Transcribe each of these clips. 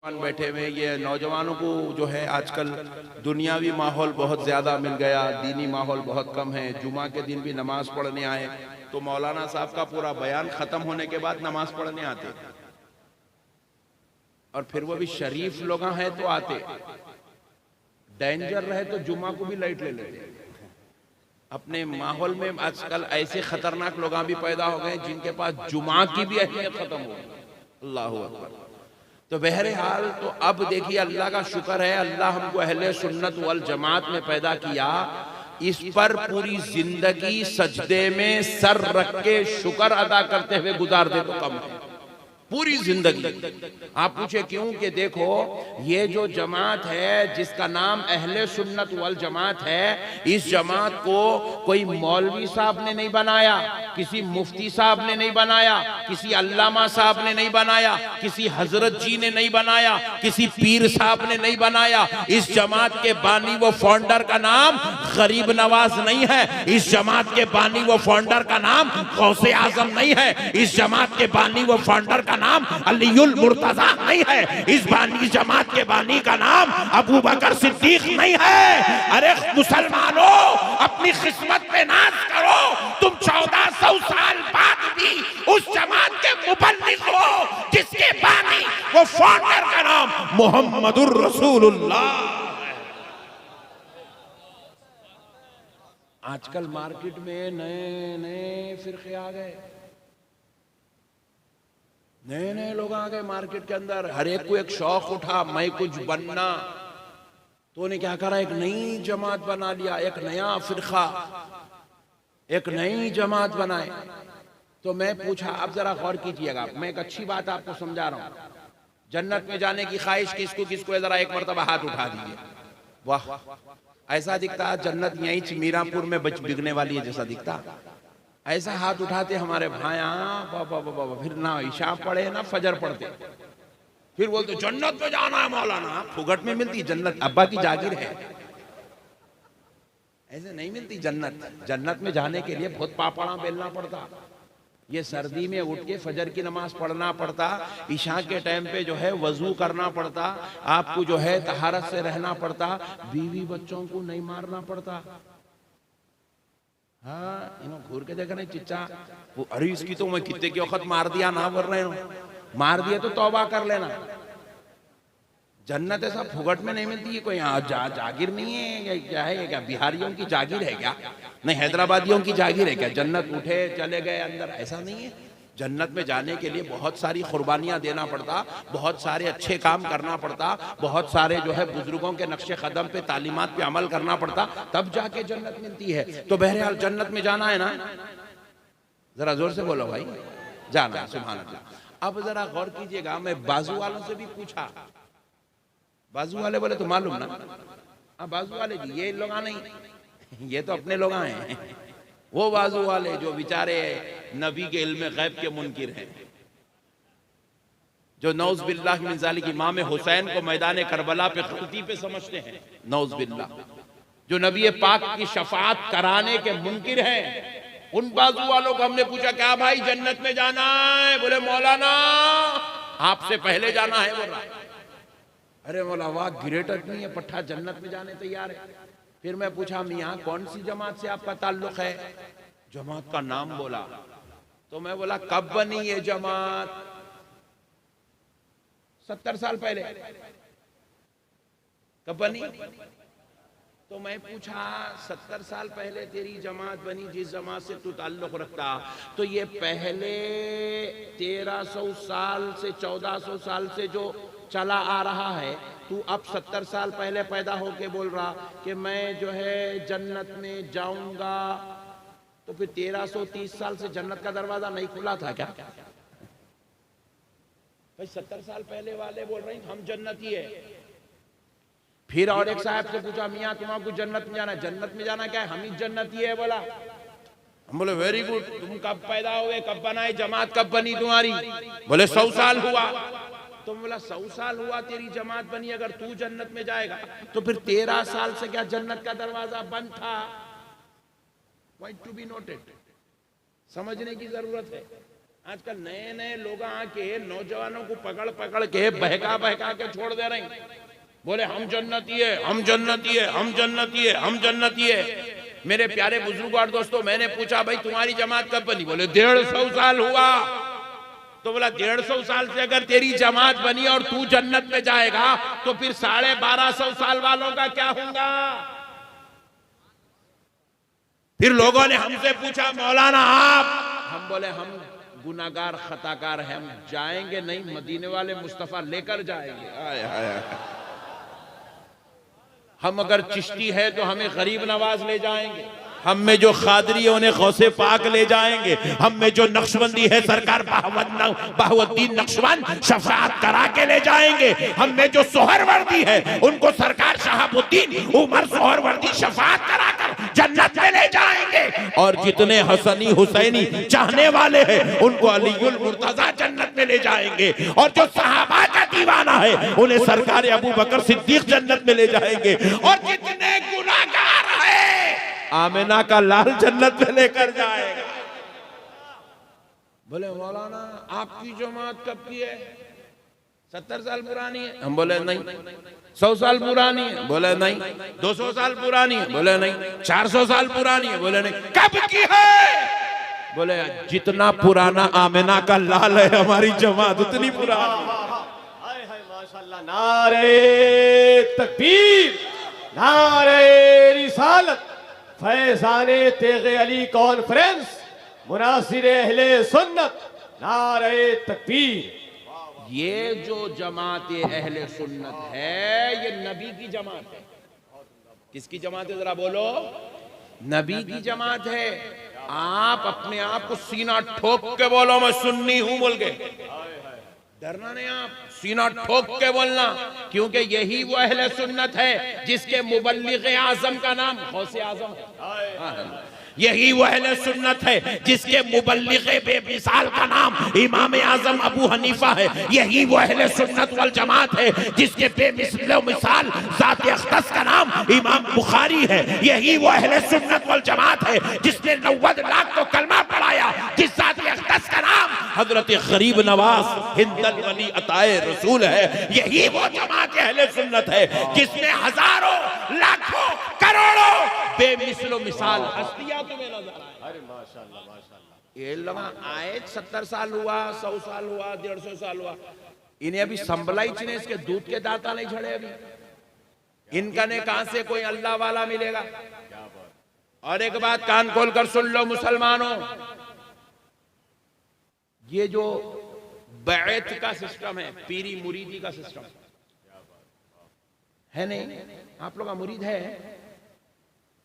बैठे हुए ये नौजवानों को जो है आजकल दुनियावी माहौल बहुत ज़्यादा मिल गया, दीनी माहौल बहुत कम है। जुमा के दिन भी नमाज पढ़ने आए तो मौलाना साहब का पूरा बयान ख़त्म होने के बाद नमाज पढ़ने आते, और फिर वो भी शरीफ लोग हैं तो आते, डेंजर रहे तो जुमा को भी लाइट ले लेते। अपने माहौल में आजकल ऐसे खतरनाक लोग भी पैदा हो गए जिनके पास जुमा की भी अहमियत खत्म हो गई। अल्लाह हू अकबर। तो बहरहाल तो अब देखिए, अल्लाह का शुक्र है, अल्लाह हमको अहले सुन्नत वल जमात में पैदा किया। इस पर पूरी जिंदगी सजदे में सर रख के शुक्र अदा करते हुए गुजार दे तो कम है। पूरी जिंदगी आप पूछे क्यों? कि देखो, ये जो जमात है जिसका नाम अहले सुन्नत वल जमात है, इस जमात को कोई मौलवी साहब ने नहीं बनाया, किसी मुफ्ती साहब ने नहीं बनाया, किसी अल्लामा साहब ने नहीं बनाया, किसी हजरत जी ने नहीं बनाया, किसी पीर साहब ने नहीं बनाया। इस जमात के बानी व फाउंडर का नाम गरीब नवाज नहीं है। इस जमात के बानी व फाउंडर का नाम गौसे आजम नहीं है। इस जमात के बानी व फाउंडर का नाम अलीउल मुर्तजा नहीं है। इस बानी जमात के बानी का नाम अबू बकर सिद्दीक नहीं है। अरे मुसलमानों, अपनी किस्मत पे नाज करो, तुम 1400 साल बाद भी उस जमात के मुबल्लिग हो जिसके बानी वो फाउंडर का नाम मुहम्मदुर रसूलुल्लाह। आजकल मार्केट में नए नए फिरके आ गए, नए नए लोग आ गए मार्केट के अंदर। हर एक को एक शौक उठा, मैं कुछ बनना, तो उन्हें क्या करा, एक नई जमात बना लिया, एक नया फिरका, एक नई जमात बनाए। तो मैं पूछा, अब जरा गौर कीजिएगा, मैं एक अच्छी बात आपको समझा रहा हूं। जन्नत में जाने की ख्वाहिश किसको किसको है, जरा एक मर्तबा हाथ उठा दीजिए। वाह, ऐसा दिखता है जन्नत यहीं मीरापुर में बिकने वाली है जैसा दिखता। ऐसा हाथ उठाते हमारे भाई, बाबा, फिर ना ईशा पढ़े ना फजर पढ़ते, फिर बोलते जन्नत में जाना है मौलाना। फुगट में मिलती जन्नत, अब्बा की जागीर है, ऐसे नहीं मिलती जन्नत। जन्नत में जाने के लिए बहुत पापड़ा बेलना पड़ता, ये सर्दी में उठ के फजर की नमाज पढ़ना पड़ता, ईशा के टाइम पे जो है वजू करना पड़ता, आपको जो है तहारत से रहना पड़ता, बीवी बच्चों को नहीं मारना पड़ता। हाँ, इन्हों घूर के देखा नहीं चिच्चा वो, अरे इसकी तो मैं कितने की वक्त मार दिया ना, बोल रहे हो मार दिया तो तौबा कर लेना। जन्नत ऐसा फुगट में नहीं मिलती है। कोई यहाँ जागीर नहीं है क्या? है क्या बिहारियों की जागीर है क्या? नहीं हैदराबादियों की जागीर है क्या? जन्नत उठे चले गए अंदर, ऐसा नहीं है। जन्नत में जाने के लिए बहुत सारी कुर्बानियां देना पड़ता, बहुत सारे अच्छे काम करना पड़ता, बहुत सारे जो है बुजुर्गों के नक्शे कदम पे तालीमात पे अमल करना पड़ता, तब जाके जन्नत मिलती है। तो बहरहाल जन्नत में जाना है ना, जरा जोर से बोलो भाई, जाना है, सुभान अल्लाह। अब जरा गौर कीजिएगा, मैं बाजू वालों से भी पूछा, बाजू वाले बोले तो मालूम ना, हाँ बाजू वाले जी, ये लोग नहीं, ये तो अपने लोग हैं। वो बाजू वाले जो बेचारे नबी के इल्म गैब के मुनकिर हैं, जो नौज बिल्लाह मिन ज़ालिक इमाम हुसैन को मैदान करबला पे गलती पे समझते हैं, नौज बिल्लाह, जो नबी पाक की शफाअत कराने के मुनकिर हैं, उन बाजू वालों को हमने पूछा, क्या भाई जन्नत में जाना है? बोले मौलाना आपसे पहले जाना है। बोला अरे मौला वाह, ग्रेट आदमी है, पट्ठा जन्नत में जाने तैयार है। फिर मैं पूछा, मियाँ कौन सी जमात से आपका ताल्लुक है? जमात का नाम बोला, तो मैं बोला कब बनी ये जमात? 70 साल पहले। कब बनी? तो मैं पूछा 70 साल पहले तेरी जमात बनी, जिस जमात से तू ताल्लुक रखता, तो ये पहले 1300 साल से 1400 साल से जो चला आ रहा है, तू अब 70 साल पहले पैदा होके बोल रहा कि मैं जो है जन्नत में जाऊंगा, तो फिर 1330 साल से जन्नत का दरवाजा नहीं खुला था क्या? भाई 70 साल पहले वाले बोल रहे हैं हम जन्नती है। फिर और एक साहब से पूछा, मियाँ तुम्हारा जन्नत में जाना है? जन्नत में जाना क्या है, हम ही जन्नती है। बोला, हम बोले वेरी गुड, तुम कब पैदा हुए, कब बनाए, जमात कब बनी तुम्हारी? बोले 100 साल हुआ। तो बोला 100 साल हुआ तेरी जमात बनी, अगर तू जन्नत में जाएगा तो फिर 13 साल से क्या जन्नत का दरवाजा बंद था? पॉइंट टू बी नोटेड, समझने की जरूरत है। आजकल नए नए लोग आके नौजवानों को पकड़ पकड़ के बहका बहका के छोड़ दे रहे हैं। बोले हम जन्नती है, हम जन्नती है, हम जन्नती है, हम जन्नती है। मेरे प्यारे बुजुर्ग और दोस्तों, मैंने पूछा भाई तुम्हारी जमात कब बनी? बोले 150 साल हुआ। तो बोला 150 साल से अगर तेरी जमात बनी और तू जन्नत में जाएगा तो फिर 1250 साल वालों का क्या होगा? फिर लोगों ने हमसे पूछा मौलाना आप? हम बोले हम गुनाहगार खताकार हैं, हम जाएंगे नहीं, मदीने वाले मुस्तफा लेकर जाएंगे। आय आय आय। हम अगर चिश्ती है तो हमें गरीब नवाज ले जाएंगे, हम में जो खादरी है उन्हें गौसे पाक ले जाएंगे, हम में जो नक्शबंदी है सरकार बहाउद्दीन नक्शबंद शफाअत करा के ले जाएंगे, हम में जो सोहरवर्दी है उनको सरकार शहाबुद्दीन उमर सोहरवर्दी शफाअत कराकर जन्नत में ले जाएंगे, और जितने हसनी हुसैनी चाहने वाले हैं उनको अलीउल मुर्तजा जन्नत में ले जाएंगे, और जो सहाबा का दीवाना है उन्हें सरकार अबू बकर सिद्दीक जन्नत में ले जाएंगे, और जितने गुनाहगार हैं आमिना का लाल जन्नत में लेकर जाएगा। बोले मौलाना आपकी जमात कब की है? 70 साल पुरानी है। हम बोले नहीं। 100 साल पुरानी है? बोले नहीं। 200 साल पुरानी है? बोले नहीं। 400 साल पुरानी है? बोले नहीं। कब की है? बोले जितना पुराना आमिना का लाल है हमारी जमात उतनी पुरानी। हाय हाय माशाल्लाह। नारे तकबीर, नारे रिसालत, फैजाने तेगे अली कॉन्फ्रेंस, मुनासिर अहले सुन्नत, नारे तकबीर। ये जो जमात अहले सुन्नत है ये नबी की जमात है। किसकी जमात है? जरा बोलो। नबी की जमात है। आप अपने आप को सीना ठोक के बोलो मैं सुन्नी हूं बोल के, डरना नहीं, आप सीना ठोक के बोलना, क्योंकि यही वो अहले सुन्नत है जिसके मुबल्लिग आजम का नाम गौसे आजम है। यही वो अहले सुन्नत है जिसके मुबल्लिग बेमिसाल का नाम इमाम आजम अबू हनीफा है। यही वो अहले सुन्नत वल जमात है जिसके बेमिसाल ज़ात अक़दस का नाम इमाम बुखारी है। यही वो अहले सुन्नत वल जमात है जिसने 90 लाख को कलमा पढ़ाया, जिस ज़ात अक़दस का नाम हजरत गरीब नवाज हिंदल वली अताए रसूल है। यही वो जमात अहले सुन्नत है जिसमें हजारों लाखों करोड़ों बेमिसलो मिसाल हस्तियां तुम्हें नजर आए। अरे माशाल्लाह माशाल्लाह। ये लोग आए 70 साल हुआ, 100 साल हुआ, 150 साल हुआ, इन्हें अभी संभला ही नहीं, इसके दूध के दांता नहीं झड़े अभी। इनका ने कहां से कोई अल्लाह वाला मिलेगा? और एक बात कान खोल कर सुन लो मुसलमानों, ये जो बैत का सिस्टम है, पीरी मुरीदी का सिस्टम है नहीं, आप लोग का मुरीद है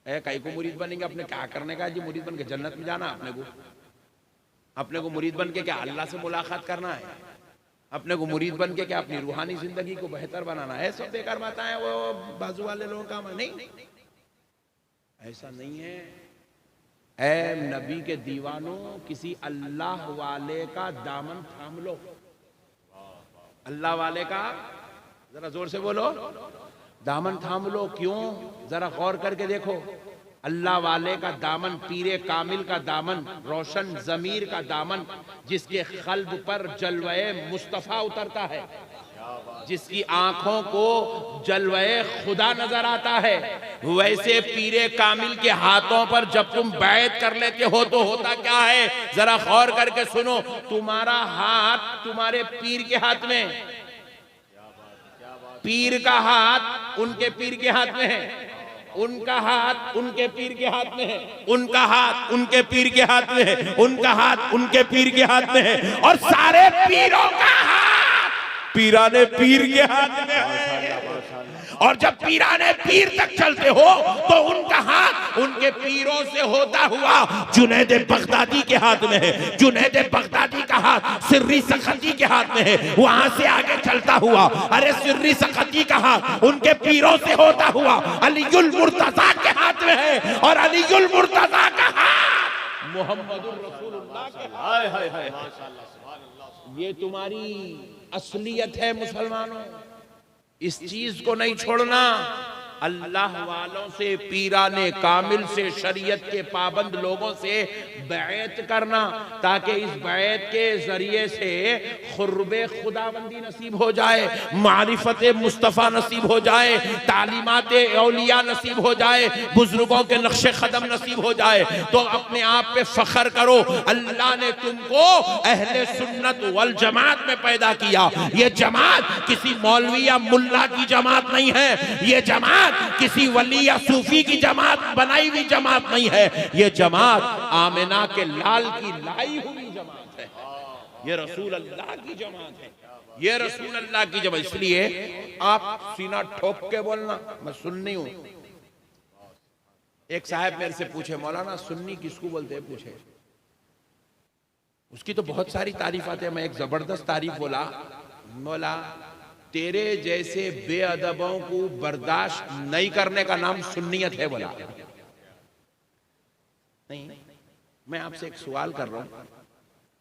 कई को मुरीद बनेंगे, अपने क्या करने का? जी मुरीद बन के जन्नत में जाना अपने को मुरीद बन के क्या अल्लाह से मुलाकात करना है? अपने को मुरीद बन के क्या अपनी रूहानी जिंदगी को बेहतर बनाना है? सब बेकार बातें हैं, वो बाजू वाले लोगों का नहीं, ऐसा नहीं है। ऐ नबी के दीवानों, किसी अल्लाह वाले का दामन थाम लो। अल्लाह वाले का जरा जोर से बोलो, दामन थाम लो। क्यों? जरा गौर करके देखो। अल्लाह वाले का दामन, पीरे कामिल का दामन, रोशन जमीर का दामन, जिसके कल्ब पर जलवे मुस्तफा उतरता है, जिसकी आंखों को जलवे खुदा नजर आता है, वैसे पीरे कामिल के हाथों पर जब तुम बैत कर लेते हो तो होता क्या है? जरा गौर करके सुनो। तुम्हारा हाथ तुम्हारे पीर के हाथ में, पीर का हाथ उनके पीर के हाथ में है, उनका हाथ उनके पीर के हाथ में है, उनका हाथ उनके पीर के हाथ में है, उनका हाथ उनके पीर के हाथ में है, और सारे पीरों का हाथ पीराने पीर के हाथ में है। और जब पीराने पीर तक चलते हो तो उनका हाथ उनके पीरों से होता हुआ जुनैद बगदादी के हाथ में है, जुनैद बगदादी का हाथ सिर्री सखती के हाथ में है, वहां से आगे चलता हुआ अरे सिर्री सखती का हाथ उनके पीरों से होता हुआ अलीउल मुर्तजा के हाथ में है, और अलीउल मुर्तजा का हाथ मुहम्मदुर रसूलुल्लाह के हाय हाय हाय माशाअल्लाह सुभान अल्लाह। ये तुम्हारी असलियत है मुसलमानों, इस चीज को नहीं छोड़ना। अल्लाह वालों से, पीराने कामिल से, शरीयत के पाबंद लोगों से बैत करना, ताकि इस बैत के जरिए से खुर्बे खुदाबंदी नसीब हो जाए, मारिफत मुस्तफ़ा नसीब हो जाए, तालीमात औलिया नसीब हो जाए, बुजुर्गों के नक्शे कदम नसीब हो जाए। तो अपने आप पे फख्र करो, अल्लाह ने तुमको अहले सुन्नत वल जमात में पैदा किया। ये जमात किसी मौलवी या मुल्ला की जमात नहीं है, ये जमात किसी वली या सूफी की जमात बनाई हुई जमात नहीं है, ये जमात आमिना के लाल की लाई हुई जमात है। ये रसूल अल्लाह की जमात है, ये रसूल अल्लाह की जमात। इसलिए आप सीना ठोक के बोलना, मैं सुन्नी हूं। एक साहब मेरे से पूछे, मौलाना सुन्नी किसको बोलते हैं? पूछे, उसकी तो बहुत सारी तारीफ आते हैं। मैं एक जबरदस्त तारीफ बोला, मौला तेरे जैसे बेअदबों को बर्दाश्त नहीं करने का नाम सुन्नियत है। बोला नहीं, मैं आपसे एक सवाल कर रहा हूं,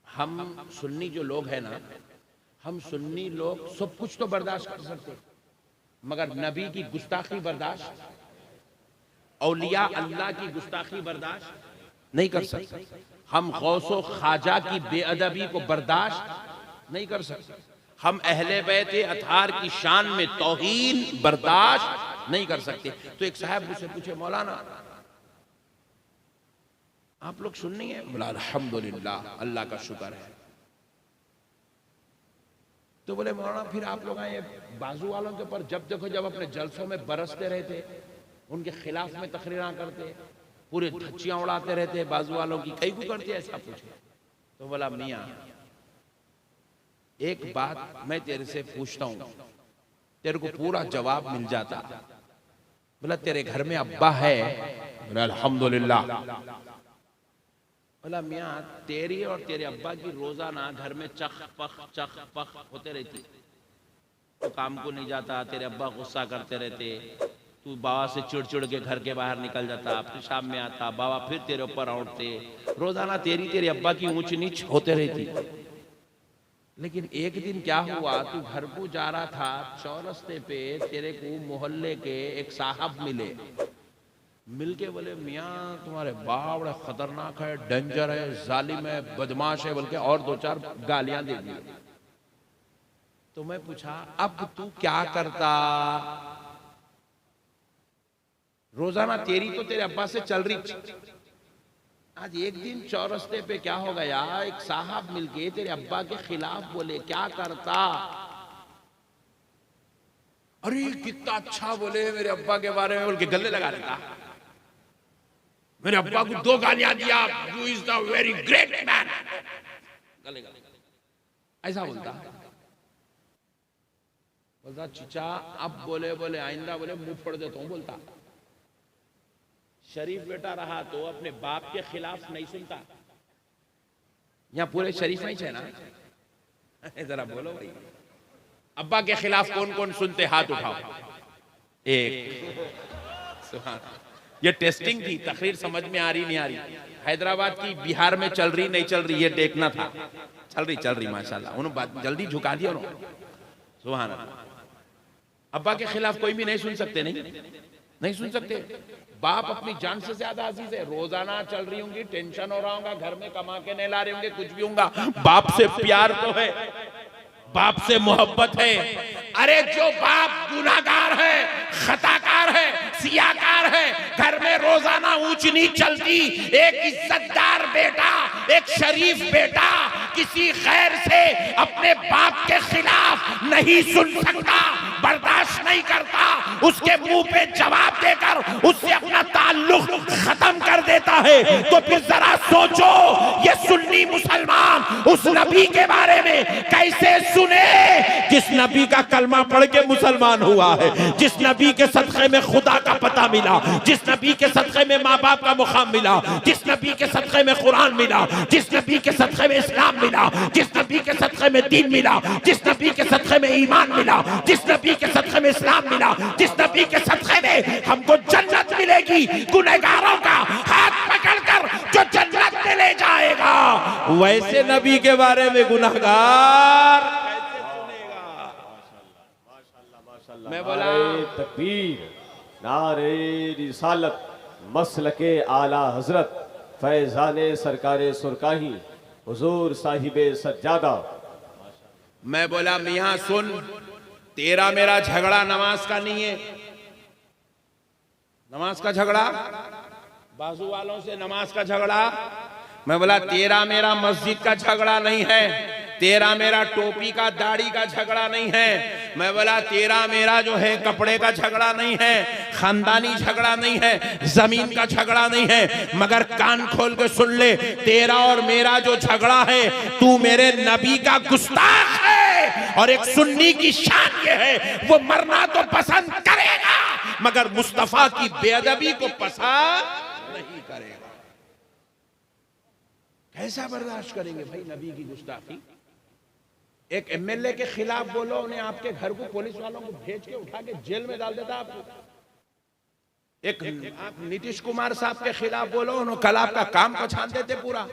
हम सुन्नी जो लोग हैं ना, हम सुन्नी लोग सब कुछ तो बर्दाश्त कर सकते, मगर नबी की गुस्ताखी बर्दाश्त, औलिया अल्लाह की गुस्ताखी बर्दाश्त नहीं कर सकते। हम गौसो ख्वाजा की बेअदबी को बर्दाश्त नहीं कर सकते। हम अहले बैत अतहार की शान में तौहीन बर्दाश्त नहीं कर सकते। तो एक साहब मुझसे पूछे, मौलाना आप लोग सुन्नी है? बोला अल्हम्दुलिल्लाह, अल्लाह का शुक्र है। तो बोले मौलाना फिर आप लोग आए बाजू वालों के ऊपर जब देखो जब अपने जलसों में बरसते रहते, उनके खिलाफ में तकरीरा करते, पूरे धच्चियां उड़ाते रहते बाजू वालों की, कई को करते ऐसा पूछे। तो बोला मियाँ एक बात मैं तेरे से पूछता हूं, तेरे को पूरा जवाब मिल जाता। बोला तेरे घर में अब्बा है? बोला अल्हम्दुलिल्लाह। बोला मियाँ तेरी और तेरे अब्बा की रोजाना घर में चख पख होते रहती, तो काम को नहीं जाता, तेरे अब्बा गुस्सा करते रहते, तू बाबा से चिड़ के घर के बाहर निकल जाता, फिर शाम में आता, बाबा फिर तेरे ऊपर उठते, रोजाना तेरे अब्बा की ऊंच नीच होते रहती। लेकिन एक दिन क्या हुआ, तू घर को जा रहा था, चौरस्ते पे तेरे को मोहल्ले के एक साहब मिलके बोले मियाँ तुम्हारे बाप बड़ा खतरनाक है, डेंजर है, जालिम है, बदमाश है, बल्कि और दो चार गालियां दे दी। तो मैं पूछा अब तू क्या करता? रोजाना तेरी तो तेरे अब्बा से चल रही, आज एक दिन चौरस्ते पे क्या हो गया, एक साहब मिलके तेरे अब्बा के खिलाफ बोले, क्या करता? अरे कितना अच्छा बोले मेरे अब्बा के बारे में, बोल के गले लगा देता, मेरे अब्बा को 2 गालियां दिया, you is the very great man, गले ऐसा बोलता। चीचा अब बोले आइंदा बोले मुंह फोड़ देता हूं, बोलता। शरीफ बेटा रहा तो अपने बाप के खिलाफ नहीं सुनता। यहां पूरे शरीफ नहीं है ना? जरा बोलो भाई, अब्बा के खिलाफ कौन कौन सुनते? हाथ उठाओ। एक ये टेस्टिंग थी, तकरीर समझ में आ रही नहीं आ रही, हैदराबाद की बिहार में चल रही नहीं चल रही, ये देखना था। चल रही माशाल्लाह, उन्होंने जल्दी झुका दिया उन्होंने, सुभान अल्लाह। अब्बा के खिलाफ कोई भी नहीं सुन सकते, नहीं सुन सकते। बाप अपनी जान से ज्यादा अजीज है, रोजाना चल रही होंगी, टेंशन हो रहा होगा, घर में कमा के नहीं ला रहे होंगे, कुछ भी होगा, बाप से प्यार तो है, बाप से मोहब्बत है। अरे जो बाप गुनाहगार है, खताकार है, सियाकार है, घर में रोजाना ऊंच नीच चलती, एक इज्जतदार बेटा, एक शरीफ बेटा किसी गैर से अपने बाप के खिलाफ नहीं सुन सकता, बर्दाश्त नहीं करता, उसके मुंह पे जवाब देकर उससे अपना ताल्लुक खत्म कर देता है। तो फिर जरा सोचो, ये सुन्नी मुसलमान उस नबी के बारे में कैसे सुने जिस नबी का कलमा पढ़ के मुसलमान हुआ है, जिस नबी के सदक़े में खुदा का पता मिला, जिस नबी के सदक़े में माँ बाप का मुकाम मिला, जिस नबी के सदक़े में कुरान मिला, जिस नबी के सदक़े में इस्लाम मिला, जिस नबी के सदक़े में दीन मिला, जिस नबी के सदक़े में ईमान मिला, जिस नबी के सदक़े में इस्लाम मिला, जिस नबी के सदक़े में हमको जन्नत मिलेगी, गुनहगारों का हाथ पकड़कर जो जन्नत में ले जाएगा, वैसे नबी के बारे में गुनहगार कैसे सुनेगा? मैं बोला तकबीर, नारे रिसालत मसलके आला हजरत फैजाने सरकारे सुरकाही हुजूर साहिबे सज्जादा। मैं बोला मियां सुन, तेरा मेरा झगड़ा नमाज का नहीं है। नमाज का झगड़ा, बाजू वालों से नमाज का झगड़ा। मैं बोला तेरा मेरा मस्जिद का झगड़ा नहीं है, तेरा मेरा टोपी का दाढ़ी का झगड़ा नहीं है। मैं बोला तेरा मेरा जो है कपड़े का झगड़ा नहीं है, खानदानी झगड़ा नहीं है, जमीन का झगड़ा नहीं है। मगर कान खोल के सुन ले, तेरा और मेरा जो झगड़ा है, तू मेरे नबी का गुस्ताख है और एक सुन्नी की शान ये है वो मरना तो पसंद करेगा मगर मुस्तफा की बेअदबी को पसंद नहीं करेगा। कैसा बर्दाश्त करेंगे भाई नबी की गुस्ताखी? एक एमएलए के खिलाफ बोलो, उन्हें आपके घर को पुलिस वालों को भेज के उठा के जेल में डाल देता आपको। एक आप नीतीश कुमार साहब के खिलाफ बोलो, उन्होंने कल आपका काम पछाड़ देते पूरा।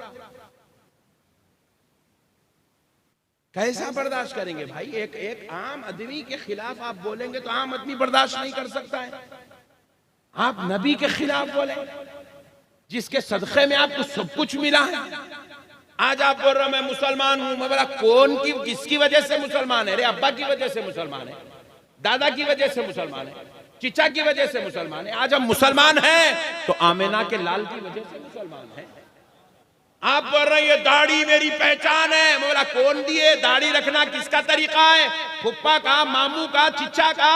कैसा बर्दाश्त करेंगे भाई? एक आम आदमी के खिलाफ आप बोलेंगे तो आम आदमी बर्दाश्त नहीं कर सकता है। आप नबी के खिलाफ बोले जिसके सदक़े में आपको सब कुछ मिला है। आज आप बोल रहे हो मैं मुसलमान हूं। मैं बोला कौन की किसकी वजह से मुसलमान है? अरे अब्बा की वजह से मुसलमान है, दादा की वजह से मुसलमान है, चिचा की वजह से मुसलमान है। आज हम मुसलमान हैं तो आमिना के लाल की वजह से मुसलमान है। आप बोल रहे हैं ये दाढ़ी मेरी पहचान है। मैं बोला कौन दिए? दाढ़ी रखना किसका तरीका है? फुप्पा का, मामू का, चिचा का?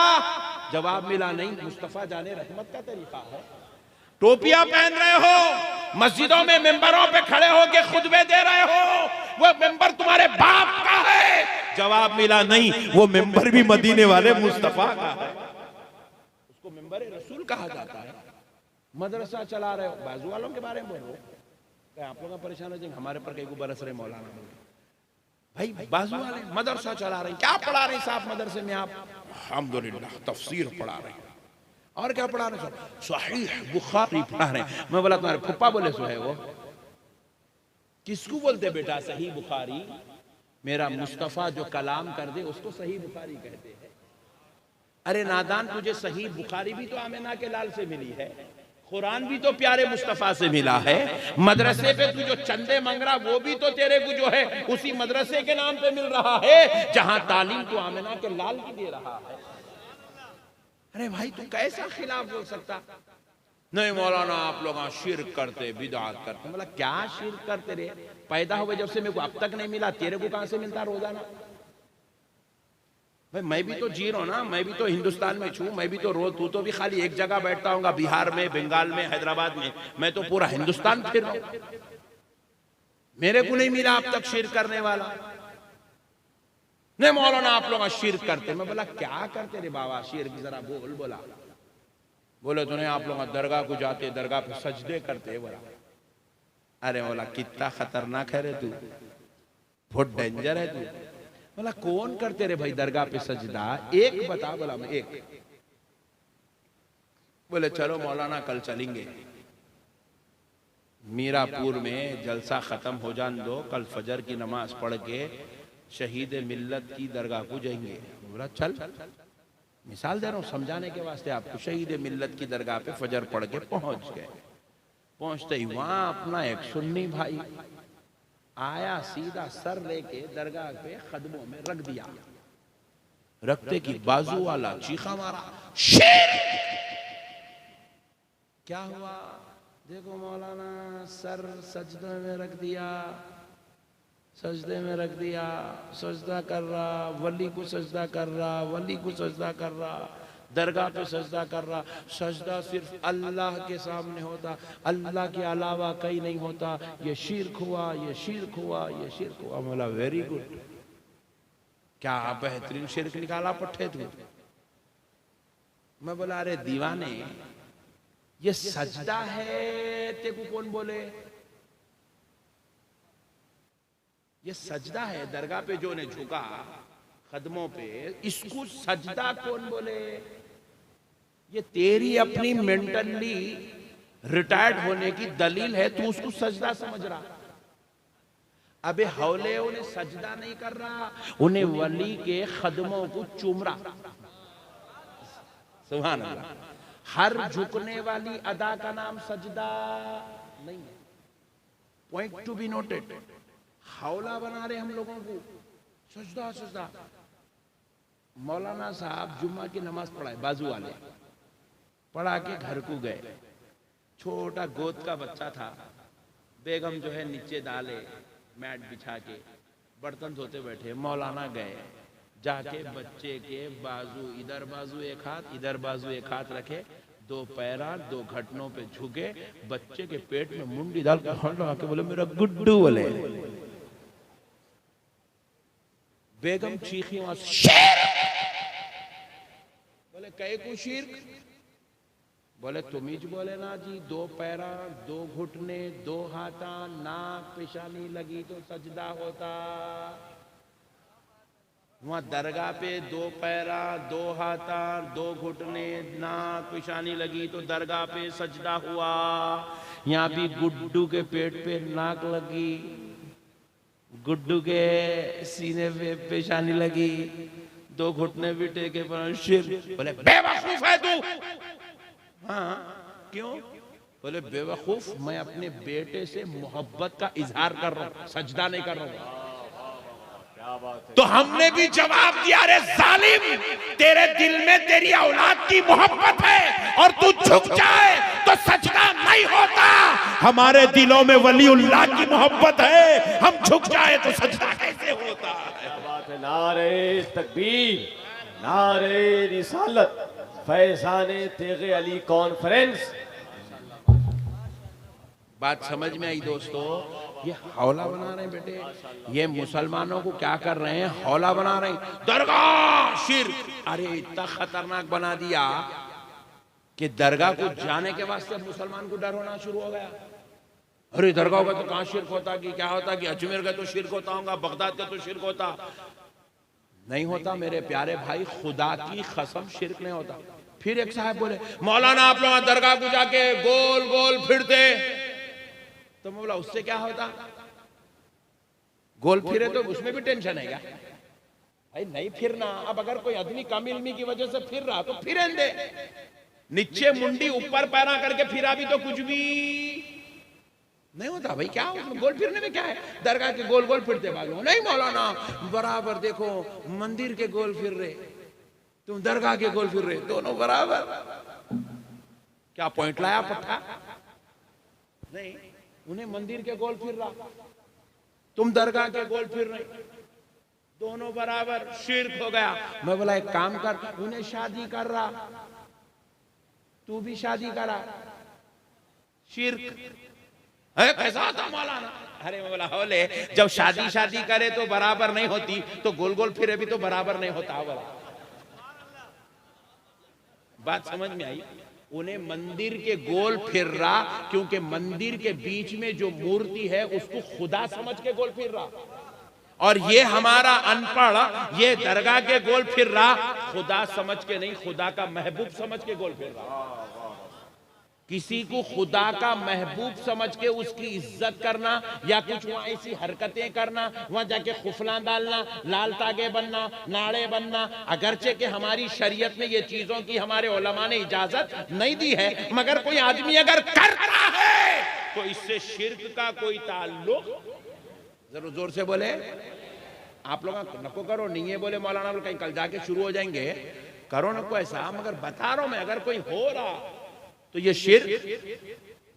जवाब मिला नहीं, मुस्तफा जाने रहमत का तरीका है। टोपियां पहन रहे हो, मस्जिदों में मेंबरों पे खड़े होके खुतबे दे रहे हो, वो मेंबर तुम्हारे बाप का है। जवाब मिला नहीं, वो मेंबर भी मदीने वाले मुस्तफा का है, उसको मेंबर रसूल कहा जाता है। मदरसा चला रहे हो, बाजू वालों के बारे में बोलो, आप लोग परेशान हो जाएंगे हमारे पर कहीं को बरस रहे मौलाना भाई। बाजू वाले मदरसा चला रहे हैं, क्या पढ़ा रहे हैं साहब मदरसे में? आप अल्हम्दुलिल्लाह तफसीर पढ़ा रहे हैं और क्या पढ़ा रहे हैं? सहीह बुखारी पढ़ा रहे हैं। मैं बोला तुम्हारे फुप्पा बोले सो है वो? किसको बोलते बेटा सही बुखारी? मेरा मुस्तफा जो कलाम कर दे उसको सही बुखारी कहते हैं। अरे नादान, तुझे सही बुखारी भी तो आमिना के लाल से मिली है, कुरान भी तो प्यारे मुस्तफा से मिला है। मदरसे पे तू जो चंदे मांग रहा वो भी तो तेरे को जो है उसी मदरसे के नाम पे मिल रहा है जहां तालीम तो आमिना के लाल की दे रहा है। अरे भाई तू कैसा खिलाफ बोल सकता? नहीं मौलाना आप लोग शिर्क करते, बिदअत करते। बोला क्या शिर्क करते रे? पैदा हुए जब से मेरे को अब तक नहीं मिला, तेरे को कहां से मिलता रोजाना? भाई मैं भी तो जी रहा हूं ना, मैं भी तो हिंदुस्तान में छू, मैं भी तो रोज, तू तो भी खाली एक जगह बैठता होगा, बिहार में, बंगाल में, हैदराबाद में, मैं तो पूरा हिंदुस्तान फिर रहा हूं। मेरे को नहीं मिला अब तक शिर्क करने वाला। नहीं मौलाना आप लोग शिर्क करते। मैं बोला क्या करते रे बाबा शिर्क? जरा बोला बोले तो नहीं आप लोग दरगाह को जाते, दरगाह पे सजदे करते। बोला अरे बोला कितना खतरनाक है रे तू, बहुत डेंजर है तू। बोला कौन करते रे भाई दरगाह पे सजदा? एक बता। बोला मैं एक। बोले चलो मौलाना कल चलेंगे, मीरापुर में जलसा खत्म हो जान दो, कल फजर की नमाज पढ़ के शहीद मिल्लत की दरगाह को जाएंगे। बोला चल, मिसाल दे रहा हूँ समझाने के वास्ते आपको। शहीद मिल्लत की दरगाह पे फजर पढ़ के पहुंच गए। पहुंचते ही वहां अपना एक सुन्नी भाई आया, सीधा सर लेके दरगाह पे कदमों में रख दिया। रखते की बाजू वाला चीखा मारा, शेर! क्या हुआ? देखो मौलाना सर सजदे में रख दिया, सजदे में रख दिया, सजदा कर रहा, वली को सजदा कर रहा, वली को सजदा कर रहा, दरगाह पे सजदा कर रहा। सजदा सिर्फ अल्लाह के सामने होता, अल्लाह के अलावा कहीं नहीं होता। ये शिर्क हुआ, ये शिर्क हुआ, ये शिर्क हुआ। बोला वेरी गुड, क्या बेहतरीन शिर्क निकाला पट्टे तू। मैं बोला अरे दीवाने ये सजदा है, तेको कौन बोले? ये सजदा है, दरगाह पे जो ने झुका कदमों पे, इसको सजदा कौन बोले? ये तेरी अपनी मेंटली रिटायर्ड होने की दलील है, तू उसको सजदा समझ रहा। अबे हौले उन्हें सजदा नहीं कर रहा, उन्हें वली के कदमों को चूम रहा। सुभान अल्लाह। हर झुकने वाली अदा का नाम सजदा नहीं है। Point to be noted. हौला बना रहे हम लोगों को, सजदा सजदा। मौलाना साहब जुम्मा की नमाज पढ़ाए, बाजू वाले पढ़ा के घर को गए। छोटा गोद का बच्चा था, बेगम जो है नीचे डाले मैट बिछा के बर्तन धोते बैठे। मौलाना गए, जाके बच्चे के बाजू, इधर बाजू एक हाथ, इधर बाजू एक हाथ रखे, दो पैरा दो घटनों पे झुके, बच्चे के पेट में मुंडी डाल के हाथ लगा के बोले मेरा गुड्डू बोले। बेगम चीखी वहां, बोले कई को शिर्क? बोले तुम ही बोले ना जी, दो पैरा दो घुटने दो हाथा, नाक पेशानी लगी तो सजदा होता। वहां दरगाह पे दो पैरा दो हाथा दो घुटने नाक पेशानी लगी तो दरगाह पे सजदा हुआ। यहाँ भी गुड्डू के पेट पे नाक लगी, गुड्डू के सीने पे पेशानी लगी, दो घुटने भी टेके पर शिर। बोले बेवकूफ है तू। हाँ क्यों? बोले बेवकूफ, मैं अपने बेटे से मोहब्बत का इजहार कर रहा हूं, सजदा नहीं कर रहा हूं। तो हमने भी जवाब दिया, रे जालिम, तेरे दिल में तेरी औलाद की मोहब्बत है और तू झुक जाए तो सजदा नहीं होता। हमारे दिलों में वलीउल्लाह की मोहब्बत है, हम झुक जाए तो सजदा कैसे होता है? बात है। नारे तकबीर, नारे रिसालत, फैजाने तेगे अली कॉन्फ्रेंस। बात समझ में आई दोस्तों? ये हौला बना रहे हैं बेटे, ये मुसलमानों को क्या कर रहे हैं? हौला बना रहे हैं, दरगाह शिर्क। अरे इतना खतरनाक बना दिया कि दरगाह को जाने के वास्ते मुसलमान को डर होना शुरू हो गया। अरे दरगाह का तो कहाँ शिर्क होता, कि क्या होता, कि अजमेर का तो शिर्क होता होगा, बगदाद का तो शिर्क होता। नहीं होता मेरे प्यारे भाई, खुदा की कसम शिर्क नहीं होता। फिर एक साहब बोले मौलाना आप लोग दरगाह को जाके गोल गोल फिरते, तो मैं बोला उससे क्या होता? गोल फिरे तो उसमें भी टेंशन है क्या? भाई नहीं फिरना। अब अगर कोई आदमी कम इल्मी की वजह से फिर रहा तो फिर दे, नीचे मुंडी ऊपर पैरा करके फिरा भी तो कुछ भी नहीं होता। भाई क्या उसमें गोल फिरने में क्या है? दरगाह के गोल गोल फिरते बाजू नहीं मौलाना, बराबर देखो मंदिर के गोल फिर रहे, तुम दरगाह के गोल फिर रहे, दोनों बराबर। क्या पॉइंट लाया पट्टा? नहीं, उन्हें मंदिर के गोल फिर रहा, तुम दरगाह के गोल फिर रहे, दोनों बराबर, शिर्क हो गया। मैं बोला एक काम कर, उन्हें शादी कर रहा, तू भी शादी करा, शिर्क है। कैसा था मौलाना? अरे मैं बोला होले, जब शादी शादी करे तो बराबर नहीं होती, तो गोल गोल फिरे भी तो बराबर नहीं होता। बोला बात समझ में आई? उन्हें मंदिर के गोल फिर रहा, क्योंकि मंदिर के बीच में जो मूर्ति है उसको खुदा समझ के गोल फिर रहा। और ये हमारा अनपढ़ ये दरगाह के गोल फिर रहा, खुदा समझ के नहीं, खुदा का महबूब समझ के गोल फिर रहा। किसी को खुदा का महबूब समझ के उसकी इज्जत करना या कुछ वहां ऐसी हरकतें करना, वहां जाके खुफला डालना, लाल तागे बनना, नाड़े बनना, अगरचे के हमारी शरीयत में ये चीजों की हमारे उलमा ने इजाजत नहीं दी है, मगर कोई आदमी अगर करता है तो इससे शिर्क का कोई ताल्लुक। जरूर जोर से बोले, आप लोग नको करो, नहीं है बोले मौलाना कहीं कल जाके शुरू हो जाएंगे, करो नको ऐसा, मगर बता रहा हूं मैं, अगर कोई हो रहा तो ये शिर्क,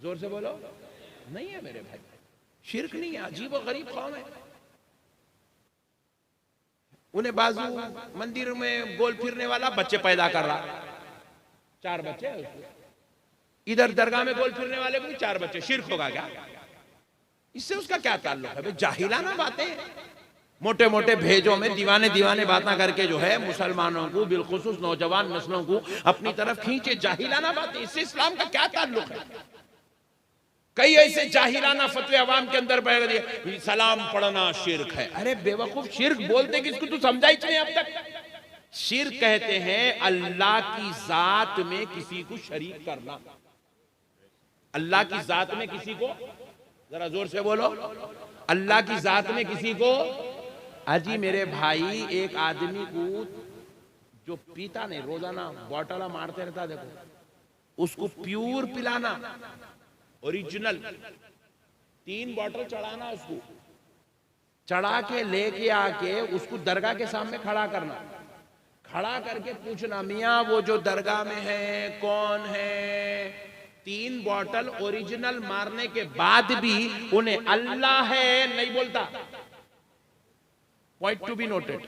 जोर से बोलो, नहीं है मेरे भाई, शिर्क नहीं है। अजीब और गरीब कौम है। उन्हें बाजू मंदिर में गोल फिरने वाला बच्चे पैदा कर रहा, 4 बच्चे, इधर दरगाह में गोल फिरने वाले को भी 4 बच्चे, शिर्क होगा क्या? इससे उसका क्या ताल्लुक है? जाहिलाना बातें, मोटे मोटे भेजों में दीवाने दीवाने बातें करके जो है मुसलमानों को, बिलखुसूस नौजवान नस्लों को अपनी तरफ खींचे, जाहिलाना बातें। इससे इस्लाम का क्या ताल्लुक है? कई ऐसे जाहिलाना फतवे अवाम के अंदर बैठ दिए, सलाम पढ़ना शिर्क है। अरे बेवकूफ, शिर्क बोलते किसको तू समझा ही नहीं अब तक। शिर्क कहते हैं अल्लाह की जात में किसी को शरीक करना। अल्लाह की जात में किसी को, जरा जोर से बोलो, अल्लाह की जात में किसी को। अजी मेरे भाई, एक आदमी को जो पीता नहीं, रोजाना बॉटला मारते रहता, देखो उसको प्योर पिलाना, ओरिजिनल, 3 बॉटल चढ़ाना, उसको चढ़ा के लेके आके उसको दरगाह के सामने खड़ा करना, खड़ा करके पूछना, मियाँ वो जो दरगाह में है कौन है? 3 बॉटल ओरिजिनल मारने के बाद भी उन्हें अल्लाह है नहीं बोलता। Point to be noted,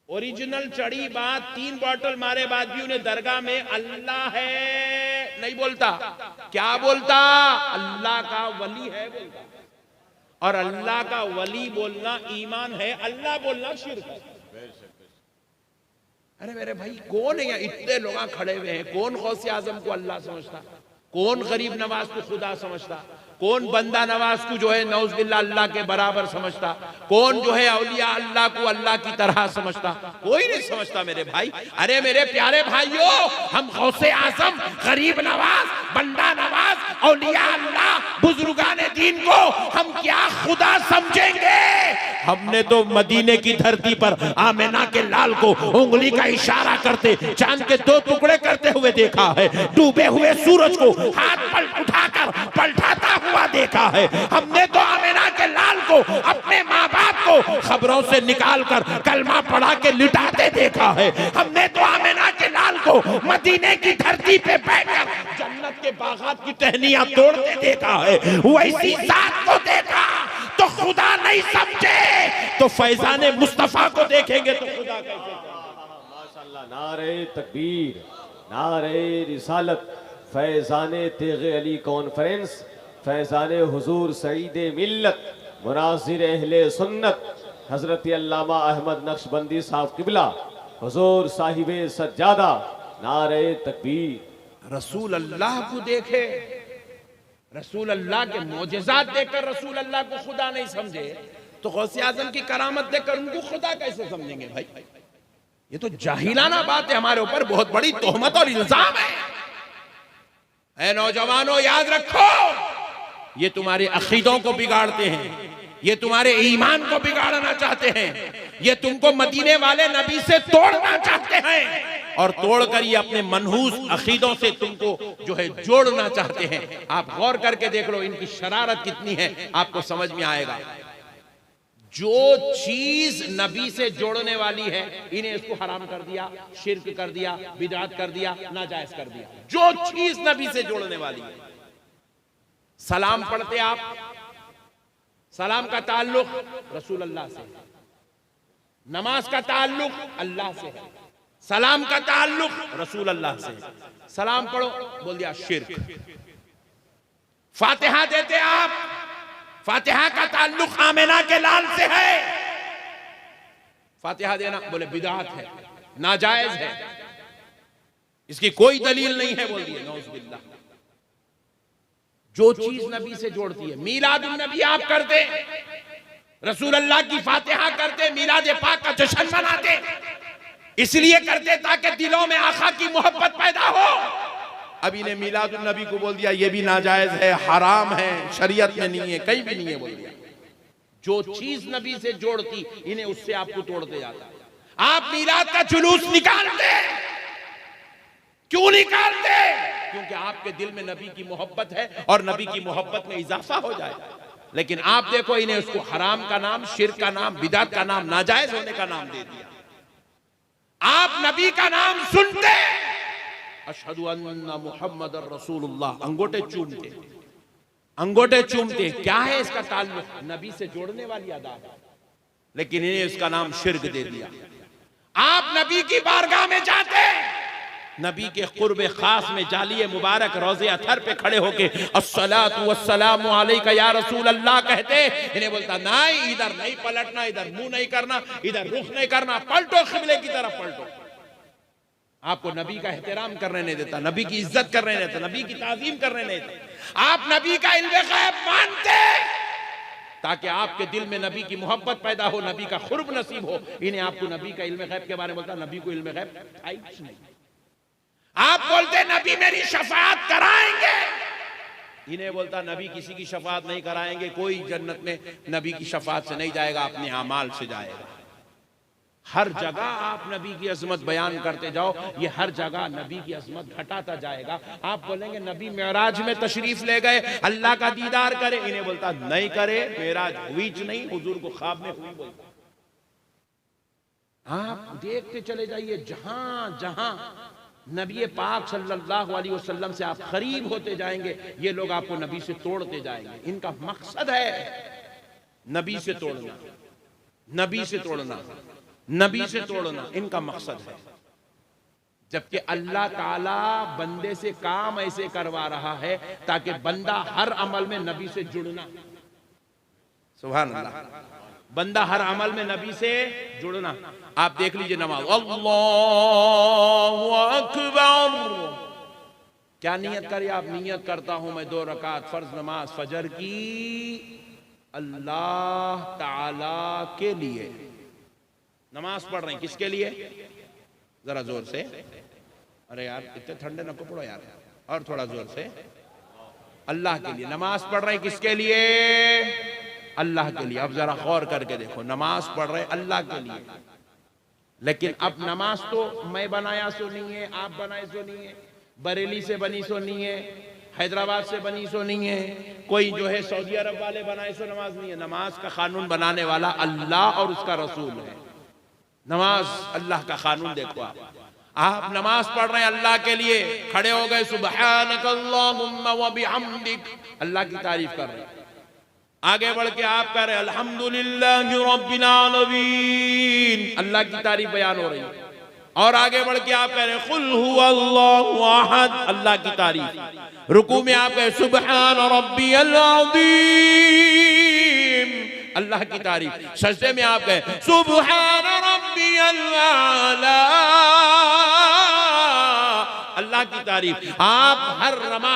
original चढ़ी बात, 3 बॉटल मारे बाद भी उन्हें दरगाह में अल्लाह है नहीं बोलता। क्या बोलता? अल्लाह का वली है बोलता। और अल्लाह का वली बोलना ईमान है, अल्लाह बोलना शिर्क है। अरे मेरे भाई, कौन है यहाँ? इतने लोग खड़े हुए हैं, कौन गौसे आजम को अल्लाह समझता? कौन गरीब नवाज को खुदा समझता? कौन बंदा नवाज को जो है नौज बिल्ला अल्लाह के बराबर समझता? कौन जो है औलिया अल्लाह को अल्लाह की तरह समझता? कोई नहीं समझता मेरे भाई। अरे मेरे प्यारे भाइयों, हम गौसे आजम, गरीब नवाज, बंदा नवाज, औलिया अल्लाह, बुजुर्गाने दीन को हम क्या खुदा समझेंगे? हमने तो मदीने की धरती पर आमिना के लाल को उंगली का इशारा करते, चांद के 2 टुकड़े करते हुए देखा है, डूबे हुए सूरज को हाथ पर उठाकर पलटाता हुआ देखा है। हमने तो आमिना के लाल को, अपने माँ बाप को खबरों से निकालकर कलमा पढ़ा के लिटाते देखा है। हमने तो आमिना के लाल को मदीने की धरती पे बैठकर जन्नत के बागात की टहनियां तोड़ते देखा है। वैसी जात को देखा तो खुदा नहीं समझे, तो फैजाने मुस्तफा को देखेंगे तो खुदा कैसे? माशाअल्लाह, नारे तकबीर, नारे रिसालत, फैजाने तेगे अली कॉन्फ्रेंस, फैजाने हुजूर सईद मिल्लत, मुनासिर अहले सुन्नत, हजरत अल्लामा अहमद नक्शबंदी साहब किबला, हुजूर साहिबे सज्जादा, नारे तकबीर। रसूल अल्लाह को देखे, रसूल अल्लाह के मोजेज़ात देखकर रसूल अल्लाह को खुदा नहीं समझे, तो गौसे आजम की करामत देखकर उनको खुदा कैसे समझेंगे भाई? ये तो जाहिलाना बात है, हमारे ऊपर बहुत बड़ी तोहमत और इल्जाम है। ऐ नौजवानों, याद रखो, ये तुम्हारे अकीदों को बिगाड़ते हैं, ये तुम्हारे ईमान को बिगाड़ना चाहते हैं, ये तुमको मदीने वाले नबी से तोड़ना चाहते हैं, और तोड़कर ये अपने मनहूस अकीदों से तुमको जो है जोड़ना चाहते हैं। आप गौर करके देख लो इनकी शरारत कितनी है, आपको समझ में आएगा। जो चीज नबी से जोड़ने वाली है, इन्हें इसको हराम कर दिया, शिर्क कर दिया, बिदअत कर दिया, नाजायज कर दिया। जो चीज नबी से जोड़ने वाली है। सलाम पढ़ते आप, सलाम का ताल्लुक रसूल अल्लाह से, नमाज का ताल्लुक अल्लाह से है, सलाम का ताल्लुक रसूल अल्लाह से। सलाम पढ़ो, बोल दिया शिर्क। फातिहा देते आप, फातिहा का ताल्लुक आमिना के लाल से है, फातिहा देना बोले बिदअत है, नाजायज है, इसकी कोई दलील नहीं है, बोल दिए नौज़ बिल्लाह। जो चीज नबी से जोड़ती है, मीलादुन नबी आप करते, रसूल अल्लाह की फातिहा करते, मीलाद पाक का जश्न मनाते, इसलिए करते ताकि दिलों में आका की मोहब्बत पैदा हो। अब इन्हें मीलादुन नबी को बोल दिया ये भी नाजायज है, हराम है, शरीयत में नहीं है, कहीं भी नहीं है, बोल दिया। जो चीज नबी से जोड़ती, इन्हें उससे आपको तोड़ते जाता। आप मीलाद का जुलूस निकालते, क्यों निकालते? क्योंकि आपके दिल में नबी की मोहब्बत है और नबी की मोहब्बत में इजाफा हो जाए। लेकिन आप देखो, इन्हें उसको हराम का नाम, शिर्क का नाम, बिदअत का नाम, नाजायज होने का नाम दे दिया। आप नबी का नाम सुनते, अशहदु अन्ना मुहम्मदर रसूलुल्लाह, अंगूठे चूमते, अंगूठे चूमते। क्या है इसका ताल्लुक? नबी से जोड़ने वाली अदा, लेकिन इन्हें इसका नाम शिर्क दे दिया। आप नबी की बारगाह में जाते, नबी के कुर्ब खास में जालिए मुबारक रोज़े अथर पे खड़े होके अस्सलातु वस्सलामु अलैका या रसूल अल्लाह कहते, इन्हें बोलता नहीं, इधर नहीं पलटना, इधर मुंह नहीं करना, इधर रुख नहीं करना, पलटो क़िबले की तरफ पलटो। आपको नबी का एहतराम करने नहीं देता, नबी की इज्जत करने नहीं देता, नबी की ताज़ीम करने नहीं देता। आप नबी का इल्म गैब मानते ताकि आपके दिल में नबी की मोहब्बत पैदा हो, नबी का खुर्ब नसीब हो। इन्हें आपको नबी का इल्म गैब के बारे में बोलता, नबी को इल्म गैब आई नहीं। आप बोलते नबी मेरी शफाअत कराएंगे, इन्हें बोलता नबी किसी की शफाअत नहीं कराएंगे, कोई जन्नत में नबी की शफाअत से नहीं जाएगा, अपने अमाल से जाएगा। हर जगह आप नबी की अजमत बयान करते जाओ, ये हर जगह नबी की अजमत घटाता जाएगा। आप बोलेंगे नबी मेराज में तशरीफ ले गए, अल्लाह का दीदार करे, इन्हें बोलता नहीं करे, मेराज हुई नहीं, हुजूर को ख्वाब में हुई बोलता। आप देखते चले जाइए, जहां जहां नबी पाक सल्लल्लाहु अलैहि वसल्लम से आप करीब होते जाएंगे, ये लोग आपको नबी से तोड़ते जाएंगे। इनका मकसद है नबी से तोड़ना, नबी से तोड़ना, नबी से तोड़ना, इनका मकसद है। जबकि अल्लाह ताला बंदे से काम ऐसे करवा रहा है ताकि बंदा हर अमल में नबी से जुड़ना। सुभान अल्लाह, बंदा हर अमल में नबी से जुड़ना। आप देख लीजिए नमाज, अल्लाहु अकबर, क्या नियत करिए आप? नियत करता हूं मैं 2 रकात फर्ज नमाज फजर की अल्लाह ताला के लिए। नमाज पढ़ रहे हैं किसके लिए? जरा जोर से, अरे यार इतने ठंडे नको पढ़ो यार, और थोड़ा जोर से। अल्लाह के लिए नमाज पढ़ रहे हैं, किसके लिए? अल्लाह के लिए। अब जरा गौर करके देखो, नमाज पढ़ रहे अल्लाह के लिए, लेकिन अब नमाज तो मैं बनाया सो नहीं है, आप बनाए सो नहीं है, बरेली से बनी सो नहीं है, हैदराबाद से बनी सो नहीं है, कोई जो है सऊदी अरब वाले बनाए सो नमाज नहीं है। नमाज का कानून बनाने वाला अल्लाह और उसका रसूल है। नमाज अल्लाह का कानून देखो। आप नमाज पढ़ रहे हैं अल्लाह के लिए, खड़े हो गए सुब्हानकल्लाहुम्मा व बिहम्दिक, अल्लाह की तारीफ कर रहे हैं। आगे बढ़ के आप कह रहे हैं अल्हम्दुलिल्लाहि रब्बिल आलमीन, अल्लाह की तारीफ बयान हो रही है। और आगे बढ़ के आप कह रहे हैं कुल हुवल्लाहु अहद, अल्लाह की तारीफ। रुकू में आप कहे सुब्हान रब्बियल अज़ीम, अल्लाह की तारीफ। सजदे में आप कहे सुब्हान रब्बियल आला, अल्लाह की तारीफ। आप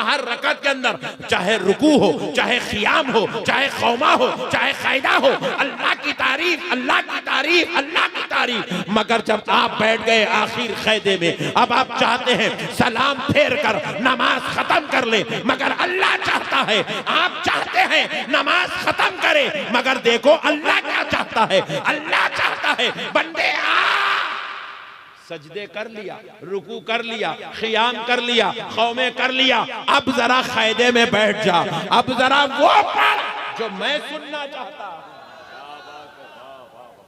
हर रकत के अंदर, चाहे रुकू हो, चाहे क़ियाम हो, चाहे खौमा हो, चाहे क़ायदा हो, अल्लाह की तारीफ, अल्लाह की तारीफ, अल्लाह की तारीफ। मगर जब आप बैठ गए आखिर क़ायदे में, अब आप चाहते हैं सलाम फेर कर नमाज खत्म कर ले, मगर अल्लाह चाहता है, आप चाहते हैं नमाज खत्म करे, मगर देखो अल्लाह क्या चाहता है। अल्लाह चाहता है बंदे सजदे कर लिया, रुकू कर लिया, क़ियाम कर लिया, क़ौमे कर लिया, अब जरा क़ायदे में बैठ जा, अब जरा वो पढ़ जो मैं सुनना चाहता।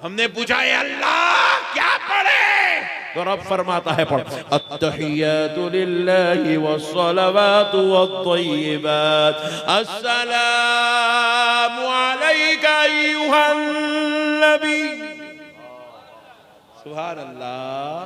हमने पूछा है अल्लाह क्या पढ़े, तो रब फरमाता है पढ़ अत्तहियातु लिल्लाहि वस्सलावातु वत्तय्यिबात अस्सलामु अलैका अय्युहन नबी। सुभान अल्लाह।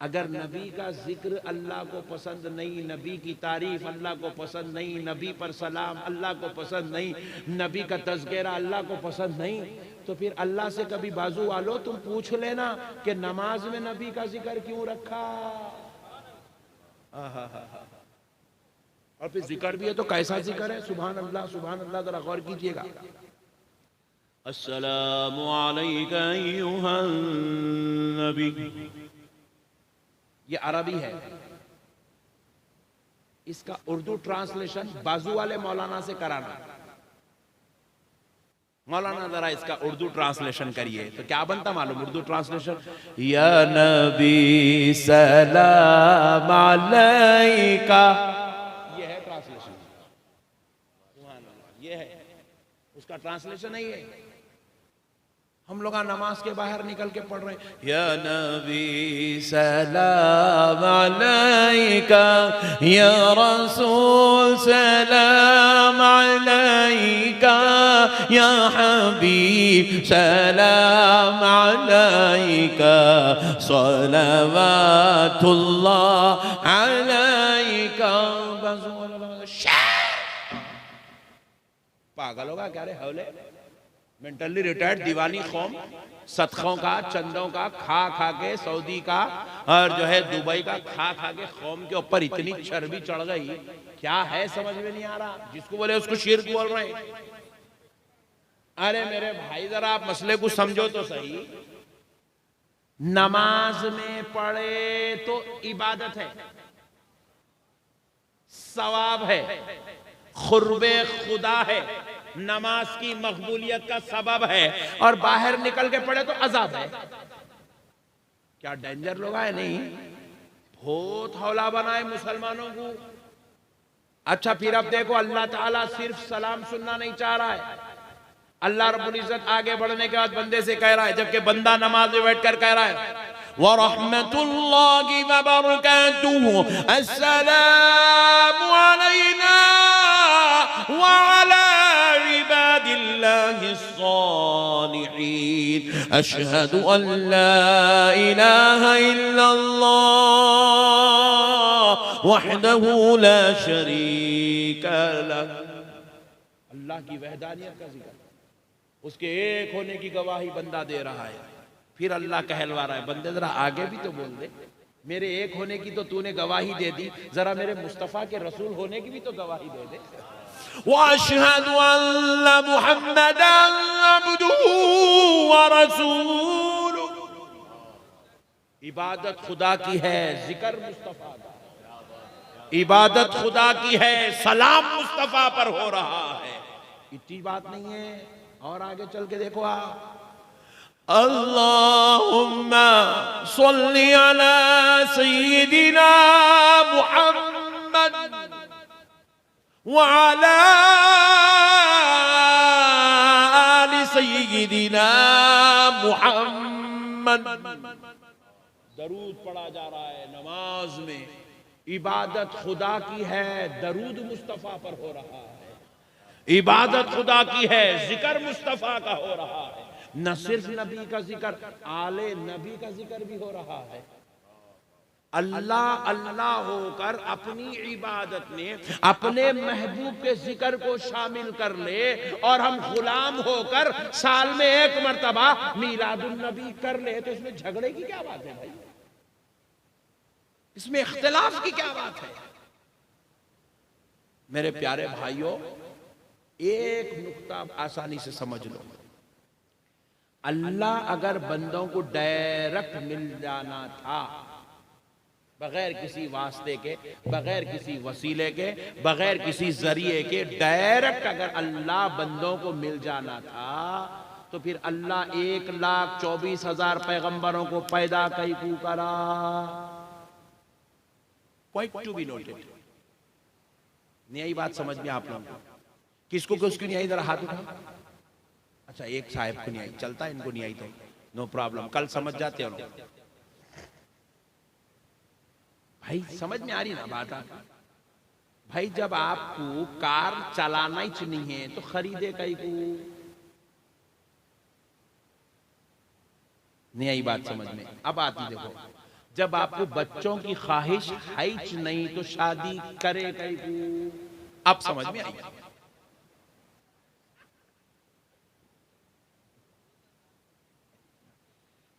अगर नबी का जिक्र अल्लाह को पसंद नहीं, नबी की तारीफ अल्लाह को पसंद नहीं, नबी पर सलाम अल्लाह को पसंद नहीं, नबी का तज़किरा अल्लाह को पसंद नहीं, तो फिर अल्लाह से कभी बाजू वालो तुम पूछ लेना कि नमाज में नबी का जिक्र क्यों रखा। और फिर जिक्र भी है तो कैसा जिक्र है? सुभान अल्लाह, सुभान अल्लाह, जरा गौर कीजिएगा। अस्सलामु अलैका अय्युहन नबी, ये अरबी है, इसका उर्दू ट्रांसलेशन बाजू वाले मौलाना से कराना। मौलाना जरा इसका उर्दू ट्रांसलेशन करिए तो क्या बनता मालूम? उर्दू ट्रांसलेशन, या नबी सलाम अलैका, ये है ट्रांसलेशन। ये है उसका ट्रांसलेशन है। ये हम लोग नमाज के बाहर निकल के पढ़ रहे हैं या नबी सलाम अलैका, या रसूल सलाम अलैका, या हबीब सलाम अलैका, सलवातुल्लाह अलैका। पागल होगा क्या रे हौले? मेंटली रिटायर्ड दीवानी कौम, सदकों का, चंदों का खा खा के, सऊदी का और जो है दुबई का खा खा के कौम के ऊपर इतनी चर्बी चढ़ गई, क्या है समझ में नहीं आ रहा। जिसको बोले उसको शिर्क बोल रहे हैं। अरे मेरे भाई जरा आप मसले को समझो तो सही। नमाज में पढ़े तो इबादत है, सवाब है, खुर्बे खुदा है, नमाज की मकबूलियत का सबब है, और बाहर निकल के पड़े तो अजाब है। क्या डेंजर लोग आए? नहीं, बहुत हौला बनाए मुसलमानों को। अच्छा, फिर अब देखो, अल्लाह ताला सिर्फ सलाम सुनना नहीं चाह रहा है। अल्लाह रब्बुल इज्जत आगे बढ़ने के बाद बंदे से कह रहा है, जबकि बंदा नमाज में बैठकर कह रहा है व रहमतुल्लाहि व बरकातुहु अस्सलामु अलैना व अला इबादिल्लाहिस सालिहीन अशहदु अन ला इलाहा इल्लल्लाह वहदहु ला शरीका लह। अल्लाह की वहदानियत का जिक्र, उसके एक होने की गवाही बंदा दे रहा है। फिर अल्लाह कहलवा रहा है, बंदे जरा आगे भी तो बोल दे, मेरे एक होने की तो तूने गवाही दे दी, जरा मेरे मुस्तफा के रसूल होने की भी तो गवाही दे दे। वअशहदु अन्न मुहम्मदन अब्दुहु व रसूलुहु। इबादत खुदा की है, जिक्र मुस्तफा का। इबादत खुदा की है, सलाम मुस्तफा पर हो रहा है। इतनी बात नहीं है, और आगे चल के देखो आप, अल्लाहुम्मा सल्ली अला सय्यिदिना मुहम्मद व अला आलि सय्यिदिना मुहम्मद। दरूद पढ़ा जा रहा है नमाज में। इबादत खुदा की है, दरूद मुस्तफा पर हो रहा है। इबादत खुदा की है, जिक्र मुस्तफा का हो रहा है। न सिर्फ नबी का जिक्र, आले नबी का जिक्र भी हो रहा है। अल्लाह अल्लाह होकर अपनी इबादत में अपने महबूब के जिक्र को शामिल कर ले, और हम गुलाम होकर साल में एक मर्तबा मीलादुन नबी कर ले, तो इसमें झगड़े की क्या बात है भाई? इसमें इख्तिलाफ की क्या बात है? मेरे प्यारे भाइयों, एक नुक्ता आसानी से समझ लो। अल्लाह अगर बंदों को डायरेक्ट मिल जाना था, बगैर किसी वास्ते के, बगैर किसी वसीले के, बगैर किसी जरिए के, डायरेक्ट अगर अल्लाह बंदों को मिल जाना था, तो फिर अल्लाह 1,24,000 पैगंबरों को पैदा कई को करा। Point to be noted. नहीं आई बात समझ में आप लोगों को? किसको किसको नहीं आई, जरा हाथ उठाओ। अच्छा, एक साहब को नहीं आई, चलता है, इनको नहीं आई तो नो प्रॉब्लम, कल समझ जाते हो लोग। भाई समझ में आ रही ना बात? भाई जब आपको कार चलाना ही नहीं है तो खरीदे कई को? नहीं आई बात समझ में? अब आती देखो, जब आपको बच्चों की ख्वाहिश है नहीं तो शादी करे कई को? अब समझ में आई।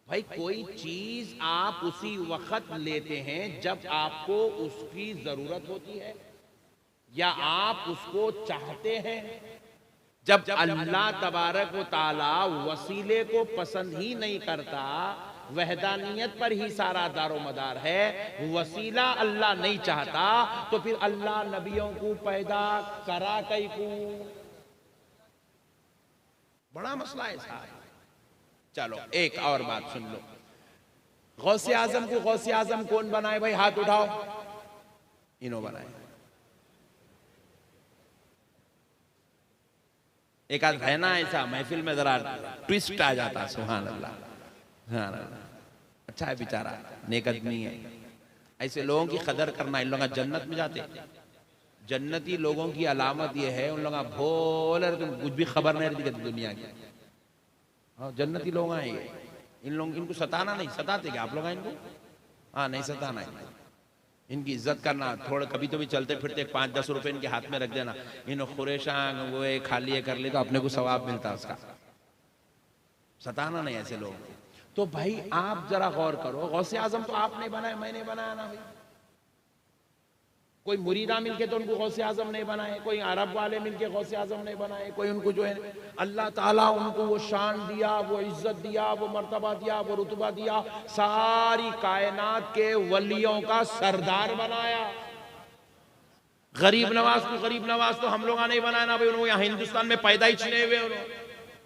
भाई कोई चीज आप उसी वक्त लेते हैं जब आपको उसकी जरूरत होती है, या आप उसको चाहते हैं। जब अल्लाह तबारक व ताला वसीले को पसंद ही नहीं करता, वहदानियत पर ही सारा दारोमदार है, वसीला अल्लाह नहीं चाहता, तो फिर अल्लाह नबियों को पैदा करा कई को? बड़ा मसला है साहब। चलो एक और बात सुन लो, गौसे आजम को गौसे आजम कौन बनाए? भाई हाथ उठाओ। इन्हों बनाए। एक आध है ना ऐसा, महफिल में जरा ट्विस्ट आ जाता, सुभान अल्लाह, सुभान अल्लाह। अच्छा है बेचारा, नेक आदमी है। ऐसे लोगों की कदर करना, इन लोग जन्नत में जाते। जन्नती लोगों की अलामत यह है, उन लोग भोले कुछ भी खबर नहीं रहती दुनिया की। हाँ, जन्नती लोग हैं ये। इन लोग, इनको सताना नहीं, सताते क्या आप लोग इनको? हाँ, नहीं सताना है, इनकी इज्जत करना। थोड़ा कभी तो भी चलते फिरते 5-10 रुपए इनके हाथ में रख देना, इन खुरेशा वो खाली कर ले तो अपने को सवाब मिलता उसका। सताना नहीं ऐसे लोग। तो भाई आप जरा गौर करो, गौसे आजम तो आप नहीं बनाया, मैंने बनाया ना भाई। कोई मुरीदा मिलके तो उनको गौसे आजम नहीं बनाए, कोई अरब वाले मिलके गौसे आजम नहीं बनाए, कोई उनको जो है अल्लाह ताला उनको वो शान दिया, वो इज्जत दिया, वो मर्तबा दिया, वो रुतबा दिया, सारी कायनात के वलियों का सरदार बनाया। गरीब नवाज को गरीब नवाज तो हम लोग नहीं बनाया ना भाई, उन्होंने यहाँ हिंदुस्तान में पैदा ही नहीं हुए,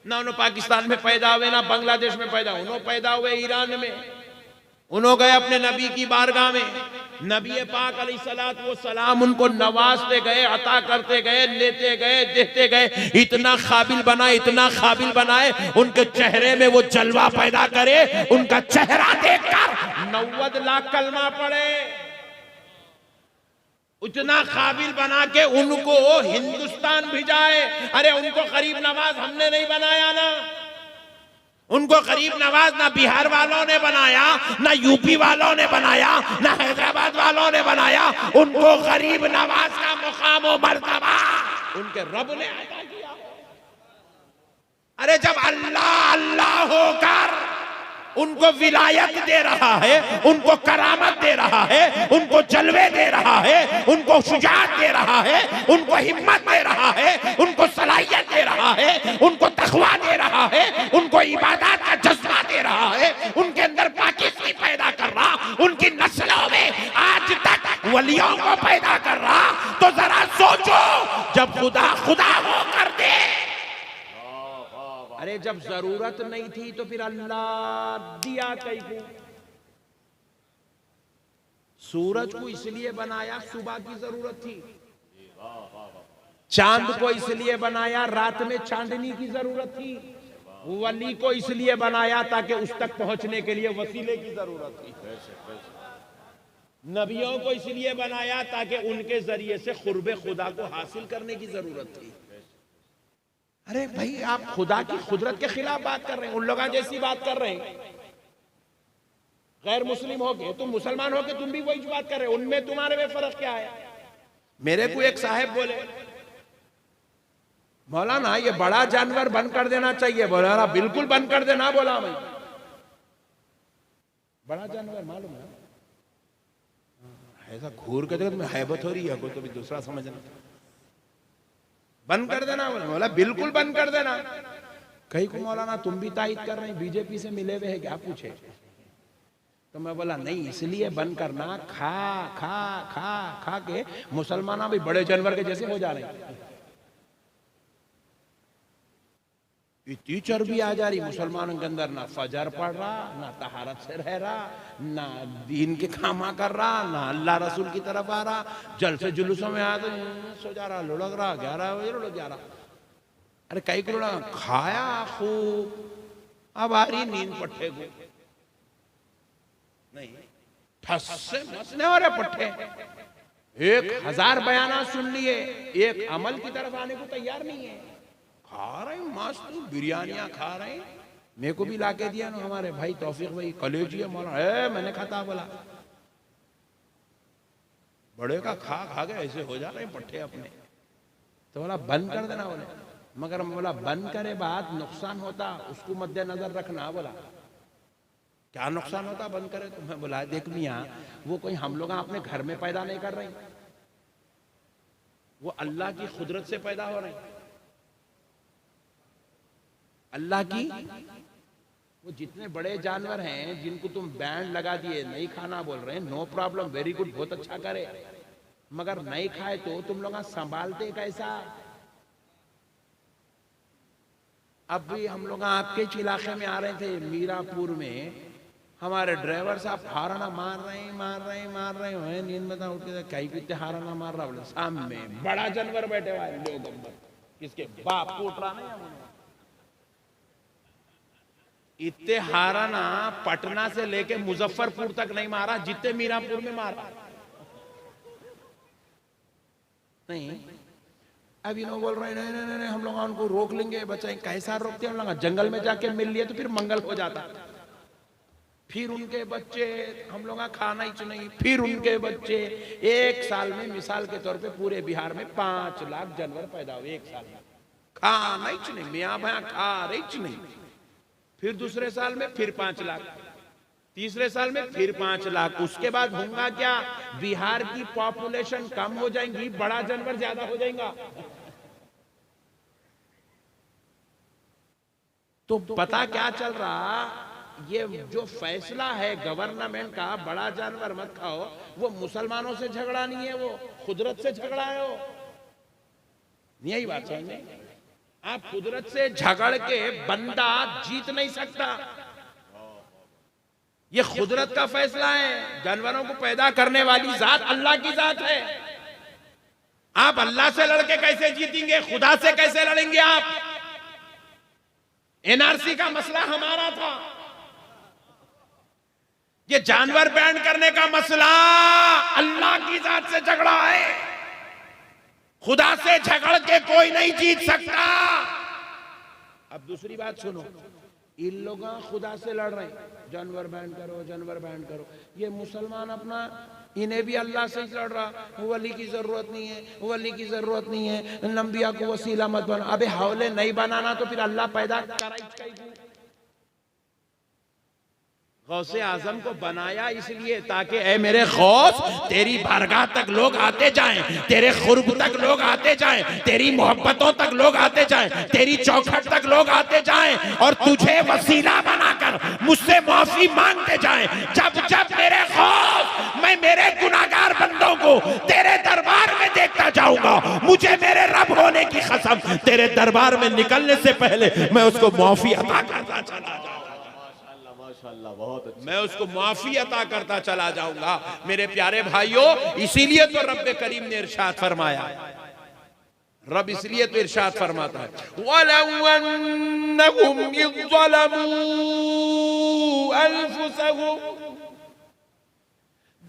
ना उन्होंने पाकिस्तान में पैदा हुए, ना बांग्लादेश में पैदा, उन्होंने पैदा हुए ईरान में। उन्होंने गए अपने नबी की बारगाह में, नबी पाक अलैहिस्सलात व सलाम उनको नवाजते गए, अता करते गए, लेते गए, देते गए, इतना काबिल बनाए, इतना काबिल बनाए, उनके चेहरे में वो जलवा पैदा करे, उनका चेहरा देखकर 90 लाख कलमा पड़े। उतना काबिल बना के उनको हिंदुस्तान भिजाए। अरे उनको गरीब नवाज हमने नहीं बनाया ना, उनको गरीब नवाज ना बिहार वालों ने बनाया, ना यूपी वालों ने बनाया, ना हैदराबाद वालों ने बनाया, उनको गरीब नवाज का मुकाम और मर्तबा उनके रब ने अता किया। अरे जब अल्लाह अल्लाह होकर उनको विलायत दे रहा है, उनको करामत दे रहा है, उनको जलवे दे रहा है, उनको शुजाअत दे रहा है, उनको हिम्मत दे रहा है, उनको सलाहियत दे रहा है, उनको तकवा दे रहा है, उनको इबादत का जज्बा दे रहा है, उनके अंदर पाकिस्तानी पैदा कर रहा, उनकी नस्लों में आज तक वलियों को पैदा कर रहा, तो जरा सोचो जब खुदा खुदा हो कर दे। अरे जब जरूरत नहीं थी तो फिर अल्लाह दिया कैसे? सूरज को इसलिए बनाया सुबह की जरूरत थी, चांद को इसलिए बनाया रात में चांदनी की जरूरत थी, वली को इसलिए बनाया ताकि उस तक पहुंचने के लिए वसीले की जरूरत थी, नबियों को इसलिए बनाया ताकि उनके जरिए से कुर्बे खुदा को हासिल करने की जरूरत थी। अरे भाई आप खुदा की कुदरत के खिलाफ बात कर रहे हैं, उन लोगों जैसी बात कर रहे हैं। गैर मुस्लिम हो के तुम मुसलमान हो के तुम भी वही बात कर रहे हो, उनमें तुम्हारे में फर्क क्या है? मेरे को एक साहब बोले मौलाना ये बड़ा जानवर बंद कर देना चाहिए। बोला बिल्कुल बंद कर देना। बोला भाई बड़ा जानवर मालूम है ऐसा घूर के जगत में हैबत हो रही है, कोई तो भी दूसरा समझना, बंद कर देना। बोला बिल्कुल बंद कर देना। कहीं को मौलाना तुम भी तायद कर रहे हैं, बीजेपी से मिले हुए हैं क्या पूछे? तो मैं बोला नहीं इसलिए बंद करना, खा खा खा खा के मुसलमान भी बड़े जानवर के जैसे हो जा रहे हैं। इतनी चर्बी आ जा रही मुसलमानों के अंदर, ना फजर पढ़ रहा, ना तहारत से रह रहा, ना दीन के कामा कर रहा, ना अल्लाह रसूल की तरफ आ रहा, जल से जुलूसों में आ तो सो जा रहा, लुढ़क रहा, 11 बजे लुढ़क जा रहा। अरे कई को लुढ़क खाया खूब, अब आ रही नींद पट्टे को नहीं, ठस से मसने हो रहे पट्टे। 1000 बयाना सुन लिए, एक अमल की तरफ आने को तैयार नहीं है। खा रहे मस्त बिरयानियां खा रहे, मेरे को भी लाके दिया ना हमारे भाई तौफीक भाई, कलेजी है मौलाना, मैंने खाता। बोला बड़े का खा खा के ऐसे हो जा रहे पट्टे अपने। तो बोला बंद कर देना। बोले मगर बोला बंद करे बाद नुकसान होता, उसको मद्देनजर रखना। बोला क्या नुकसान होता बंद करे तो? मैं बोला देख मियां वो कोई हम लोग अपने घर में पैदा नहीं कर रहे, वो अल्लाह की कुदरत से पैदा हो रहे हैं। अल्लाह की वो जितने बड़े जानवर हैं जिनको तुम बैंड लगा दिए नहीं खाना बोल रहे हैं, नो प्रॉब्लम, वेरी गुड, बहुत अच्छा करे, मगर नहीं खाए तो तुम लोग संभालते कैसा? अब भी हम लोग आपके इलाके में आ रहे थे मीरापुर में, हमारे ड्राइवर साहब हाराना मार रहे हैं, नींद में उठ के कहीं कितने हाराना मार रहा। बोले सामने बड़ा जानवर बैठे हुआ है, लोग किसके बाप को उठ रहा नहीं। इतने हाराना पटना से लेके मुजफ्फरपुर तक नहीं मारा जितने मीरापुर में मारा। नहीं अब इन्हों बोल रहे नहीं हम लोग उनको रोक लेंगे, बचाएं। कैसा रोकते हम लोग? जंगल में जाके मिल लिए तो फिर मंगल हो जाता। फिर उनके बच्चे हम लोग खाना ही नहीं, फिर उनके बच्चे। 1 साल में मिसाल के तौर पे पूरे बिहार में 5 लाख जानवर पैदा हुए 1 साल में। खाना ही नहीं, मियाँ भैया खा रही नहीं। फिर दूसरे साल में फिर 5 लाख, तीसरे साल में फिर 5 लाख। उसके बाद होगा क्या? बिहार की पॉपुलेशन कम हो जाएगी, बड़ा जानवर ज्यादा हो जाएगा। तो पता क्या चल रहा? ये जो फैसला है गवर्नमेंट का, बड़ा जानवर मत खाओ, वो मुसलमानों से झगड़ा नहीं है, वो कुदरत से झगड़ा है। वो यही बात समझे, आप कुदरत से झगड़ के बंदा जीत नहीं सकता। ये कुदरत का फैसला है। जानवरों को पैदा करने वाली जात अल्लाह की जात है। आप अल्लाह से लड़के कैसे जीतेंगे? खुदा से कैसे लड़ेंगे आप? एनआरसी का मसला हमारा था, ये जानवर बैन करने का मसला अल्लाह की जात से झगड़ा है। खुदा से झगड़ के कोई नहीं जीत सकता। अब दूसरी बात सुनो, इन लोग खुदा से लड़ रहे हैं, जानवर बैन करो, जानवर बैन करो। ये मुसलमान अपना, इन्हें भी अल्लाह से लड़ रहा, वली की जरूरत नहीं है, वली की जरूरत नहीं है, नंबिया को वसीला मत बना। अबे हौले नहीं बनाना तो फिर अल्लाह पैदा कराई। गौसे आजम को बनाया इसलिए ताकि ऐ मेरे गौस, तेरी बारगाह तक लोग आते जाएं, तेरे खुर्ब तक लोग आते जाएं, तेरी मोहब्बतों तक लोग आते जाएं, तेरी चौखट तक लोग आते जाएं और तुझे वसीला बनाकर मुझसे माफी मांगते जाएं। जब जब मेरे गौस, मैं मेरे गुनाहगार बंदों को तेरे दरबार में देखता जाऊंगा, मुझे मेरे रब होने की कसम, तेरे दरबार में निकलने से पहले मैं उसको माफी अता करता चला जाऊंगा। बहुत अच्छा। मैं उसको माफी अता करता चला जाऊंगा। मेरे प्यारे भाइयों, इसीलिए तो रब करीम ने इरशाद फरमाया, रब इसलिए तो इरशाद फरमाता है, वलौ अन्नहुम इज़ ज़लमू अनफुसहुम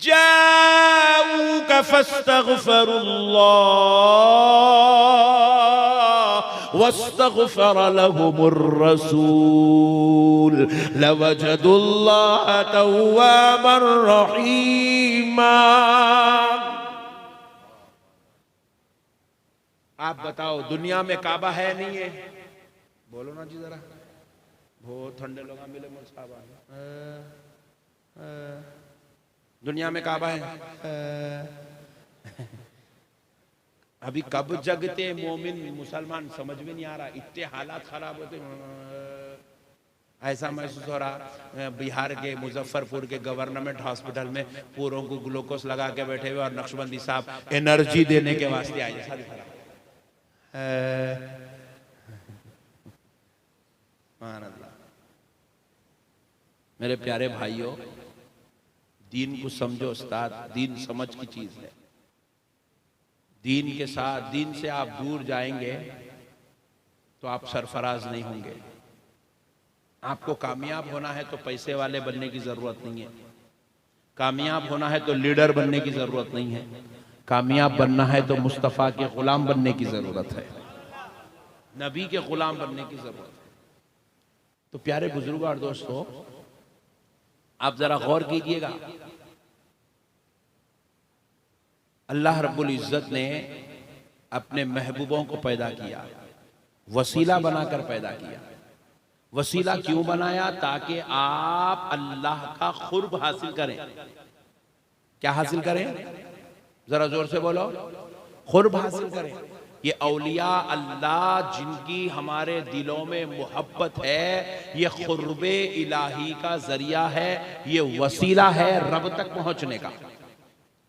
जाऊका फस्तगफरुल्लाह वस्तगफर लहुमुर रसूल लवजदुल्लाह तव्वाबर रहीमा। आप बताओ, दुनिया में काबा है नहीं है? बोलो ना जी जरा, बहुत ठंडे लोग मिले मुझे। दुनिया में काबा है? अभी कब जगते मोमिन मुसलमान समझ में नहीं आ रहा, इतने हालात खराब होते। ऐसा महसूस हो रहा, बिहार के मुजफ्फरपुर के गवर्नमेंट हॉस्पिटल में पूरों को ग्लूकोज लगा के बैठे हुए और नक्शबंदी साहब एनर्जी देने के वास्ते आए, जैसा दिख रहा। मेरे प्यारे भाइयों, दीन को समझो उस्ताद, दीन समझ की चीज है। दीन के साथ, दीन से आप दूर जाएंगे तो आप सरफराज नहीं होंगे। आपको कामयाब होना है तो पैसे वाले बनने की जरूरत नहीं है, कामयाब होना है तो लीडर बनने की जरूरत नहीं है, कामयाब बनना है तो मुस्तफ़ा के गुलाम बनने की जरूरत है, नबी के गुलाम बनने की जरूरत है। तो प्यारे बुजुर्गों और दोस्तों, आप जरा गौर कीजिएगा, अल्लाह रब्बुल इज्जत ने अपने महबूबों को पैदा किया, वसीला बनाकर पैदा किया। वसीला क्यों बनाया? ताकि आप अल्लाह का खुर्ब हासिल करें। क्या हासिल करें? जरा जोर से बोलो, खुर्ब हासिल करें। ये औलिया अल्लाह जिनकी हमारे दिलों में मोहब्बत है, ये खुर्बे इलाही का जरिया है, ये वसीला है रब तक पहुंचने का।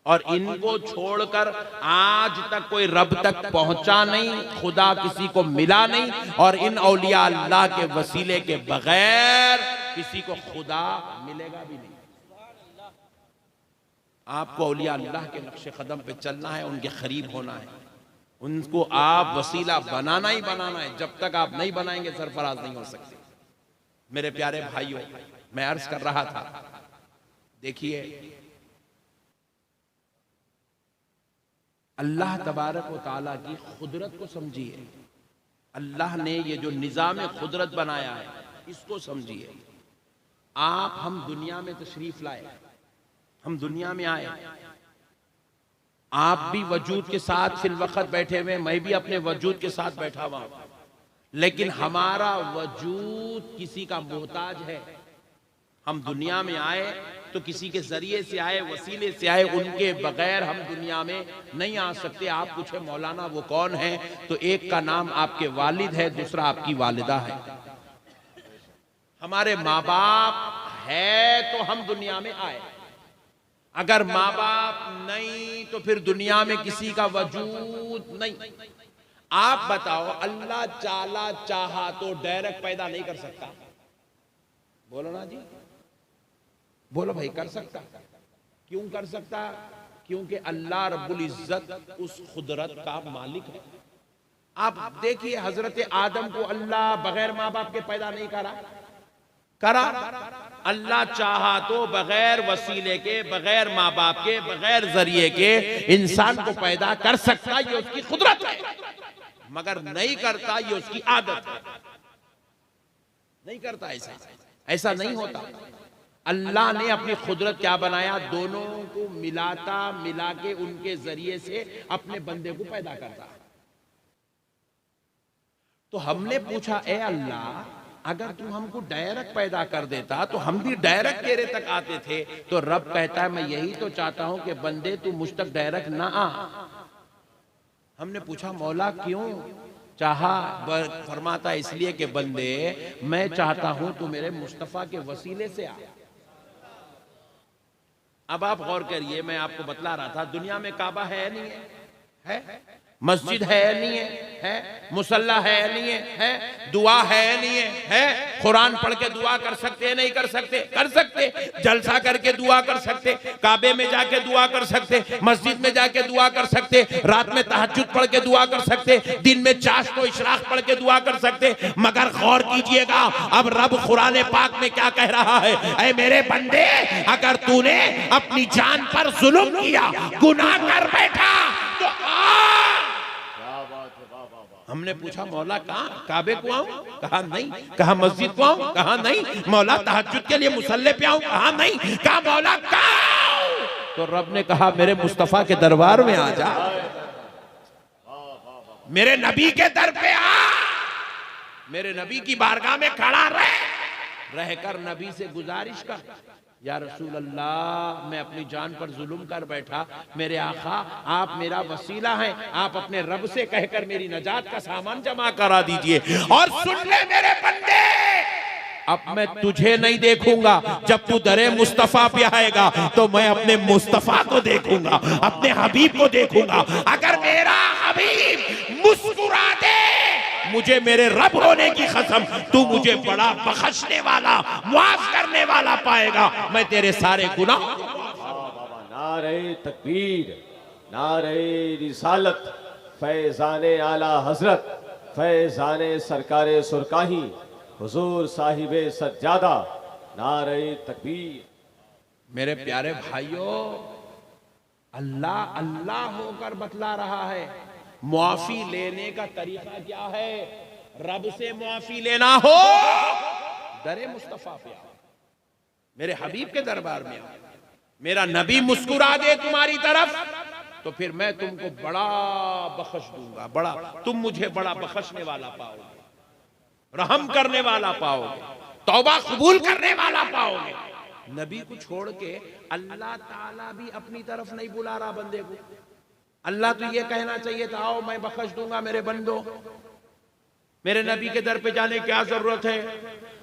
और इनको छोड़कर आज तक कोई रब तक पहुंचा नहीं, खुदा किसी को मिला नहीं, और इन औलिया अल्लाह के वसीले के बगैर किसी को खुदा मिलेगा भी नहीं। आपको औलिया अल्लाह के नक्शे कदम पे चलना है, उनके करीब होना है, उनको आप वसीला बनाना ही बनाना है। जब तक आप नहीं बनाएंगे सरफराज नहीं हो सकते। मेरे प्यारे भाइयों, मैं अर्ज कर रहा था, देखिए अल्लाह तबारक व तआला की खुदरत को समझिए। अल्लाह ने ये जो निज़ाम खुदरत बनाया है इसको समझिए। आप, हम दुनिया में तशरीफ लाए, हम दुनिया में आए, आप भी वजूद के साथ फिल वक्त बैठे हुए, मैं भी अपने वजूद के साथ बैठा हुआ हूं, लेकिन हमारा वजूद किसी का मोहताज है। हम दुनिया में आए तो किसी के जरिए से आए, वसीले से आए, उनके बगैर हम दुनिया में नहीं आ सकते। आप पूछे मौलाना वो कौन है, तो एक का नाम आपके वालिद है, दूसरा आपकी वालिदा है। हमारे माँ बाप है तो हम दुनिया में आए, अगर माँ बाप नहीं तो फिर दुनिया में किसी का वजूद नहीं। आप बताओ, अल्लाह चाला चाहा तो डायरेक्ट पैदा नहीं कर सकता? बोलो ना जी, बोलो भाई, कर सकता? क्यों कर सकता? क्योंकि अल्लाह रब्बुल इज्जत उस खुदरत का मालिक है। आप देखिए, हजरत आदम को अल्लाह बगैर माँ बाप के पैदा नहीं करा। अल्लाह चाहा तो बगैर वसीले के, बगैर माँ बाप के, बगैर जरिए के इंसान को पैदा कर सकता, ये उसकी खुदरत है, मगर नहीं करता, ये उसकी आदत है। नहीं करता, ऐसा नहीं होता। अल्लाह ने अपनी खुदरत क्या बनाया? दोनों को मिला के उनके जरिए से अपने बंदे को पैदा करता। तो हमने पूछा, ए अल्लाह, अगर तू हमको डायरेक्ट पैदा कर देता तो हम भी डायरेक्ट तेरे तक आते थे। तो रब कहता है, मैं यही तो चाहता हूं कि बंदे तू मुझ तक डायरेक्ट ना आ। हमने पूछा, मौला क्यों चाहा? फरमाता, इसलिए कि बंदे, मैं चाहता हूं तू मेरे मुस्तफा के वसीले से आ। अब आप गौर करिए, मैं आपको बतला रहा था, दुनिया में काबा है नहीं है? मस्जिद है नहीं है? मुसल्ला है नहीं है? दुआ है नहीं है? कुरान पढ़ के दुआ कर सकते हैं? नहीं कर सकते? कर सकते। जलसा करके दुआ कर सकते, काबे में जाके दुआ कर सकते, मस्जिद में जाके दुआ कर सकते, रात में तहज्जुद पढ़ के दुआ कर सकते, दिन में चाश को इशराक पढ़ के दुआ कर सकते। मगर गौर कीजिएगा, अब रब कुरान पाक में क्या कह रहा है? ऐ मेरे बंदे, अगर तूने अपनी जान पर जुल्म किया, गुनाह कर बैठा, तो हमने पूछा, मौला कहाँ? काबे को आऊं? कहा नहीं। कहा मस्जिद को आऊं? कहा नहीं। मौला तहज्जुद के लिए मुसल्ले पे आऊं? कहा नहीं। कहा मौला कहाँ? तो रब ने कहा, मेरे मुस्तफा के दरबार में आ जा, मेरे नबी के दर पे आ, मेरे नबी की बारगाह में खड़ा रहकर नबी से गुजारिश कर, या रसूल अल्लाह, मैं अपनी जान पर जुल्म कर बैठा, मेरे आका आप मेरा वसीला हैं, आप अपने रब से कहकर मेरी नजात का सामान जमा करा दीजिए। और सुन ले मेरे बंदे, अब मैं तुझे नहीं देखूंगा, जब तू दरे मुस्तफा पे आएगा तो मैं अपने मुस्तफा को देखूंगा, अपने हबीब को देखूंगा। अगर मेरा हबीब मुस्कुरा दे, मुझे मेरे रब होने की कसम, तू मुझे बड़ा बख्शने वाला, माफ करने वाला पाएगा, मैं तेरे सारे गुनाह। नारे तकबीर, नारे रिसालत, फैजाने आला हजरत, फैजाने सरकारे सुरकाही, हुजूर साहिबे सज्जादा, नारे तकबीर। मेरे प्यारे भाइयों, अल्लाह अल्लाह होकर बतला रहा है। मुआफी लेने का तरीका क्या है? रब से मुआफी लेना हो, दरे मुस्तफा पे आओ, मेरे हबीब के दरबार में आओ, मेरा नबी मुस्कुरा दे तुम्हारी तरफ, तो फिर मैं तुमको बड़ा बख्श दूंगा, बड़ा, तुम मुझे बड़ा बख्शने वाला पाओगे, रहम करने वाला पाओगे, तौबा कबूल करने वाला पाओगे। नबी को छोड़ के अल्लाह ताला भी अपनी तरफ नहीं बुला रहा बंदे को। अल्लाह तो ये कहना चाहिए था, आओ मैं बख्श दूंगा मेरे बंदो, मेरे नबी के दर पे जाने क्या जरूरत है?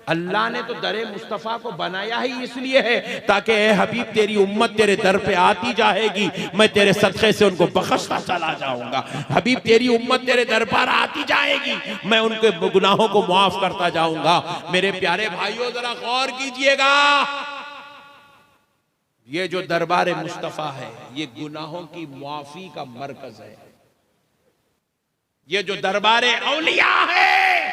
अल्लाह ने तो दरे मुस्तफा को बनाया ही इसलिए है ताकि ए हबीब, तेरी उम्मत तेरे दर पे आती जाएगी, मैं तेरे सदक़े से उनको बख्शता चला जाऊंगा। हबीब, तेरी उम्मत तेरे दर पर आती जाएगी, मैं उनके गुनाहों को माफ करता जाऊंगा। मेरे प्यारे भाइयों, जरा गौर कीजिएगा, ये जो दरबार मुस्तफा है, ये गुनाहों की मुआफी का मरकज है। ये जो दरबार औलिया है,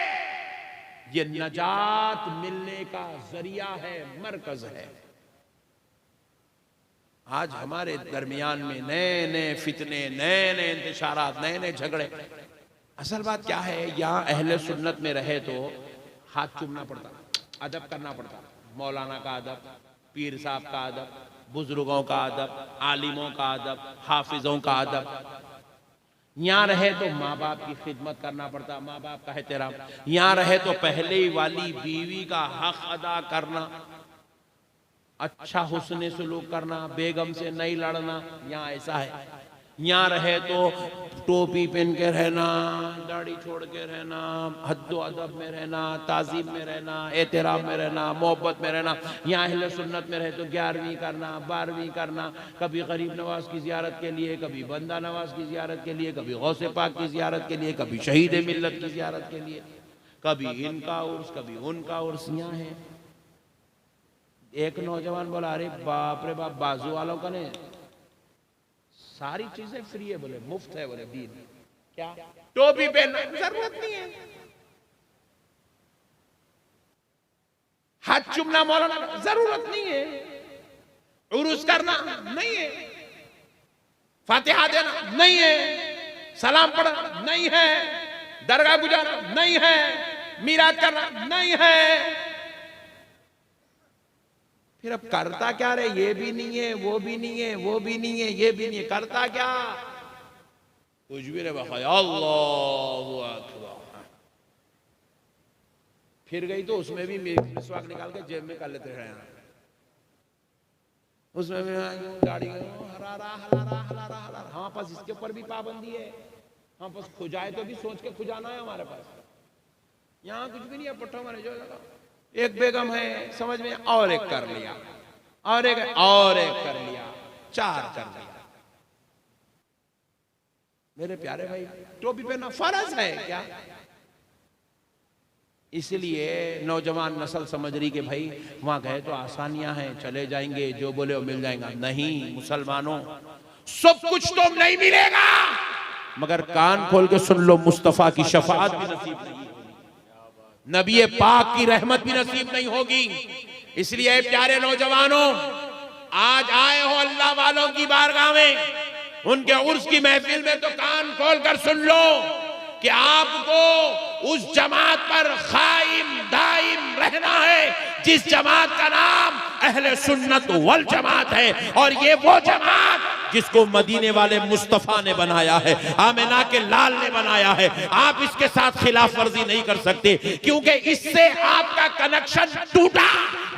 ये नजात मिलने का जरिया है, मरकज है। आज हमारे दरमियान में नए नए फितने, नए नए इंतशारात, नए नए झगड़े। असल बात क्या है, यहाँ अहले सुन्नत में रहे तो हाथ चूमना पड़ता, अदब करना पड़ता, मौलाना का अदब, पीर साहब का अदब, बुजुर्गों का अदब, आलिमों का अदब, हाफिजों का अदब। यहाँ रहे तो माँ बाप की खिदमत करना पड़ता, माँ बाप का एहतराम। यहाँ रहे तो पहले वाली बीवी का हक अदा करना, अच्छा हुस्ने सुलूक करना, बेगम से नहीं लड़ना। यहाँ ऐसा है, यहाँ रहे तो टोपी पहन के रहना, दाढ़ी छोड़ के रहना, हद्दो अदब में रहना, ताजीम में रहना, एहतराम में रहना, मोहब्बत में रहना। यहाँ अहले सुन्नत में रहे तो 11वीं करना, 12वीं करना, कभी गरीब नवाज की ज़ियारत के लिए, कभी बंदा नवाज की ज़ियारत के लिए, कभी गौसे पाक की ज़ियारत के लिए, कभी शहीद मिल्लत की ज़ियारत के लिए, कभी इनका उर्स, कभी उनका उर्स। यहाँ है एक नौजवान बोला, अरे बाप रे बाप, बाजू वालों का नहीं, सारी चीजें फ्री है, बोले मुफ्त है, बोले दीन। क्या टोपी पहनना जरूरत नहीं है, हाथ चूमना मौलाना जरूरत नहीं है, उर्स करना नहीं है, फातिहा देना नहीं है, सलाम पढ़ना नहीं है, दरगाह गुजारना नहीं है, मीरात करना नहीं है। फिर अब करता क्या रे? ये भी नहीं है, वो भी नहीं है, वो भी नहीं है, ये भी नहीं है, करता क्या? कुछ भी नहीं। अल्लाहु अकबर। फिर गई तो उसमें भी मिसवाक निकाल के जेब में कर लेते हैं, उसमें भी गाड़ी हलारा हलारा हलारा हलारा। हाँ पास इसके ऊपर भी पाबंदी है, हाँ पास खुजाए तो भी सोच के खुजाना है हमारे पास। यहाँ कुछ भी नहीं है, पट्टो मारे जो एक बेगम है समझ में, और एक कर लिया, और एक कर लिया, 4 कर लिया। मेरे प्यारे भाई, टोपी पहनना फर्ज है क्या? इसलिए नौजवान नस्ल समझ रही कि भाई वहां गए तो आसानियां हैं, चले जाएंगे, जो बोले वो मिल जाएगा। नहीं मुसलमानों, सब कुछ तो नहीं मिलेगा, मगर कान खोल के सुन लो, मुस्तफा की शफाअत भी नसीब नहीं, नबी पाक की रहमत भी नसीब नहीं होगी। इसलिए प्यारे नौजवानों, आज आए हो अल्लाह वालों की बारगाह में, उनके उर्स की महफिल में, तो कान खोल कर सुन लो कि आपको उस जमात पर कायम दायम रहना है जिस जमात का नाम अहले सुन्नत वल जमात है। और ये वो जमात जिसको मदीने वाले मुस्तफा ने बनाया है, आमिना के लाल ने बनाया है। आप इसके साथ खिलाफ वर्जी नहीं कर सकते, क्योंकि इससे आपका कनेक्शन टूटा।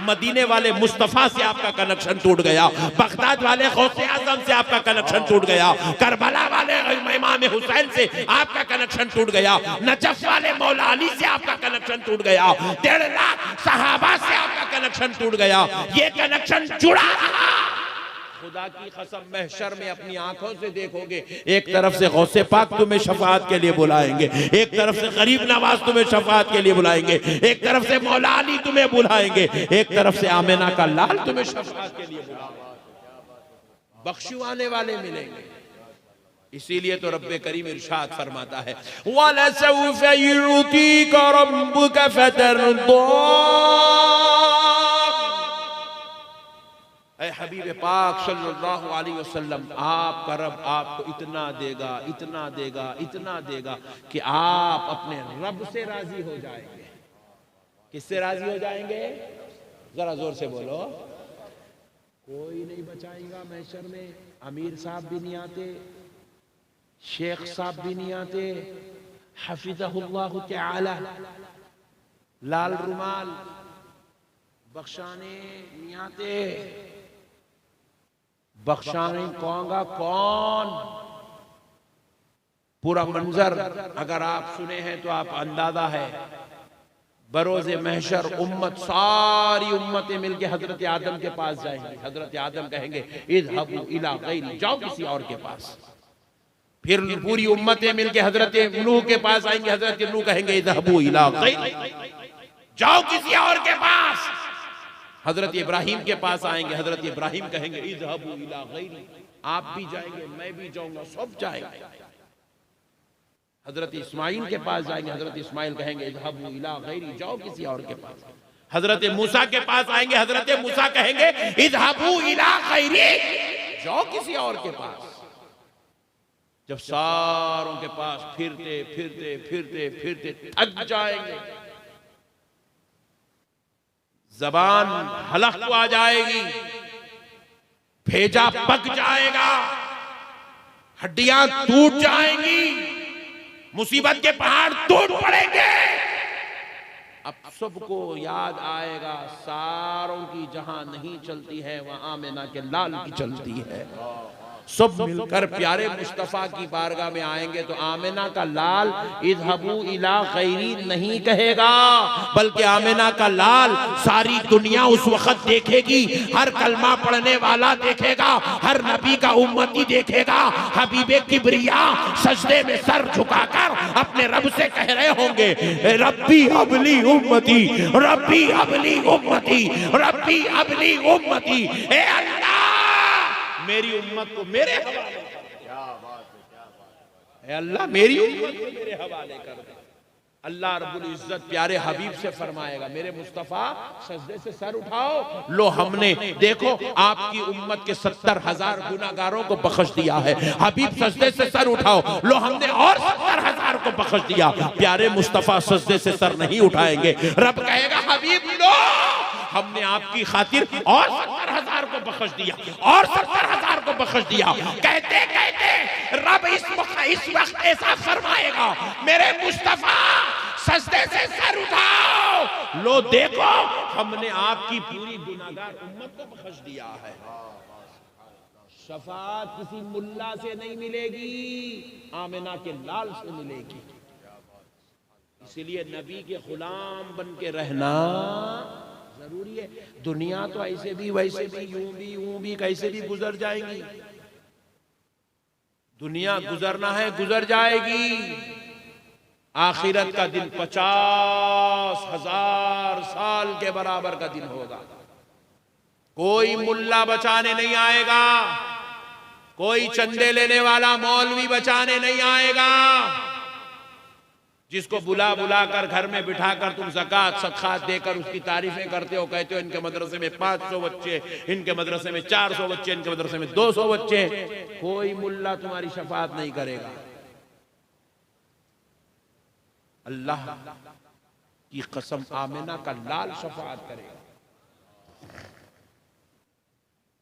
मदीने वाले मुस्तफा से आपका कनेक्शन टूट गया, बगदाद वाले गौसे आजम से आपका कनेक्शन टूट गया, करबला वाले इमाम हुसैन से आपका कनेक्शन टूट गया, नजफ वाले मौला अली से आपका कनेक्शन टूट गया, 1.5 लाख सहाबा से आपका कनेक्शन टूट गया। ये कनेक्शन जुड़ा रहा। खुदा की कसम, महशर में अपनी आंखों से देखोगे, एक तरफ से गौसे पाक तुम्हें शफाअत के लिए बुलाएंगे, एक तरफ से गरीब नवाज तुम्हें शफाअत के लिए बुलाएंगे, एक तरफ से मौला अली तुम्हें बुलाएंगे, एक तरफ से आमिना का लाल तुम्हें शफाअत के लिए बुलाएंगे। बख्शवाने वाले मिलेंगे। इसीलिए तो रब्बे करीम इरशाद फरमाता है, वलसौफ युतीका रब्बुका फतरदा। ऐ हबीब पाक सल्लल्लाहु अलैहि वसल्लम, आपका रब आपको इतना देगा, इतना देगा, इतना देगा कि आप अपने रब से राजी हो जाएंगे। किससे राजी हो जाएंगे? जरा जोर से बोलो। कोई नहीं बचाएगा महशर में। अमीर साहब भी नहीं आते, शेख साहब भी नहीं आते, हफिज़हुल्लाहु तआला लाल रुमाल बख्शाने नहीं आते। बख्शाने कौंगा कौन? पूरा मंजर अगर आप सुने हैं तो आप अंदाजा है, बरोज़े महशर उम्मत, सारी उम्मतें मिलके हजरत आदम के पास जाएंगे। हजरत आदम कहेंगे इज़हबू इला गैरी, जाओ किसी और के पास। फिर पूरी उम्मतें मिलके हजरत नूह के पास आएंगे। हजरत नूह कहेंगे इज़हबू इला गैरी, जाओ किसी और के पास। हजरत इब्राहिम के पास आएंगे। हजरत इब्राहिम कहेंगे इज़हबू इला गैरी, आप भी जाएंगे, मैं भी जाऊंगा, सब जाएंगे। हजरत इस्माइल के पास जाएंगे। हजरत इस्माइल कहेंगे इज़हबू इला गैरी, जाओ किसी और के पास। हजरत मूसा के पास आएंगे। हजरत मूसा कहेंगे इज़हबू इला गैरी, जाओ किसी और के पास। जब सारों के पास फिरते फिरते फिरते फिरते थक जाएंगे, जबान हलक को आ जाएगी, भेजा पक जाएगा, हड्डियां टूट जाएंगी, मुसीबत के पहाड़ टूट पड़ेंगे। अब सबको याद आएगा, सारों की जहां नहीं चलती है वहां आमिना के लाल की चलती है। सब मिलकर प्यारे मुस्तफा की बारगाह में आएंगे तो आमिना का लाल इज़हबू इला गैरी नहीं कहेगा, बल्कि आमिना का लाल सारी दुनिया उस वक्त देखेगी। हर कलमा पढ़ने वाला देखेगा, हर नबी का उम्मती देखेगा। हबीबे किबरिया सजदे में सर झुकाकर अपने रब से कह रहे होंगे, रब्बी अबली उम्मती, रब्बी अबली उम्मती, रब्बी अबली उम्मती। ए अल्लाह मेरी उम्मत को मेरे हवाले कर। क्या बात है, क्या बात है। अल्लाह मेरी उम्मत को मेरे हवाले कर दे। अल्लाह रब्बुल इज्जत प्यारे हबीब से फरमाएगा, मेरे मुस्तफ़ा सजदे से सर उठाओ। लो हमने देखो आपकी उम्मत के 70,000 गुनाहगारों को बख्श दिया है। हबीब सजदे से सर उठाओ, लो हमने और 70,000 को बख्श दिया। प्यारे मुस्तफ़ा सजदे से सर नहीं उठाएंगे। रब कहेगा, हबीब लो हमने आपकी खातिर और 70,000 को बख्श दिया, और 70,000 को बख्श दिया। कहते कहते रब इस वक्त ऐसा फरमाएगा, मेरे मुस्तफा सजदे से सर उठाओ। लो देखो हमने आपकी पूरी गुनाहगार उम्मत को बख्श दिया है। शफाअत किसी मुल्ला से नहीं मिलेगी, आमिना के लाल से मिलेगी। इसलिए नबी के गुलाम बन के रहना जरूरी है। दुनिया तो ऐसे भी वैसे भी यूं भी कैसे भी गुजर जाएगी। दुनिया गुजरना है, गुजर जाएगी। आखिरत का दिन 50,000 साल के बराबर का दिन होगा। कोई मुल्ला बचाने नहीं आएगा, कोई चंदे लेने वाला मौलवी बचाने नहीं आएगा। जिसको बुला बुला कर घर में बिठाकर तुम ज़कात सदक़ात देकर उसकी तारीफें करते हो, कहते हो इनके मदरसे में 500 बच्चे, इनके मदरसे में 400 बच्चे, इनके मदरसे में 200 बच्चे, कोई मुल्ला तुम्हारी शफाअत नहीं करेगा। अल्लाह की कसम आमिना का लाल शफाअत करेगा,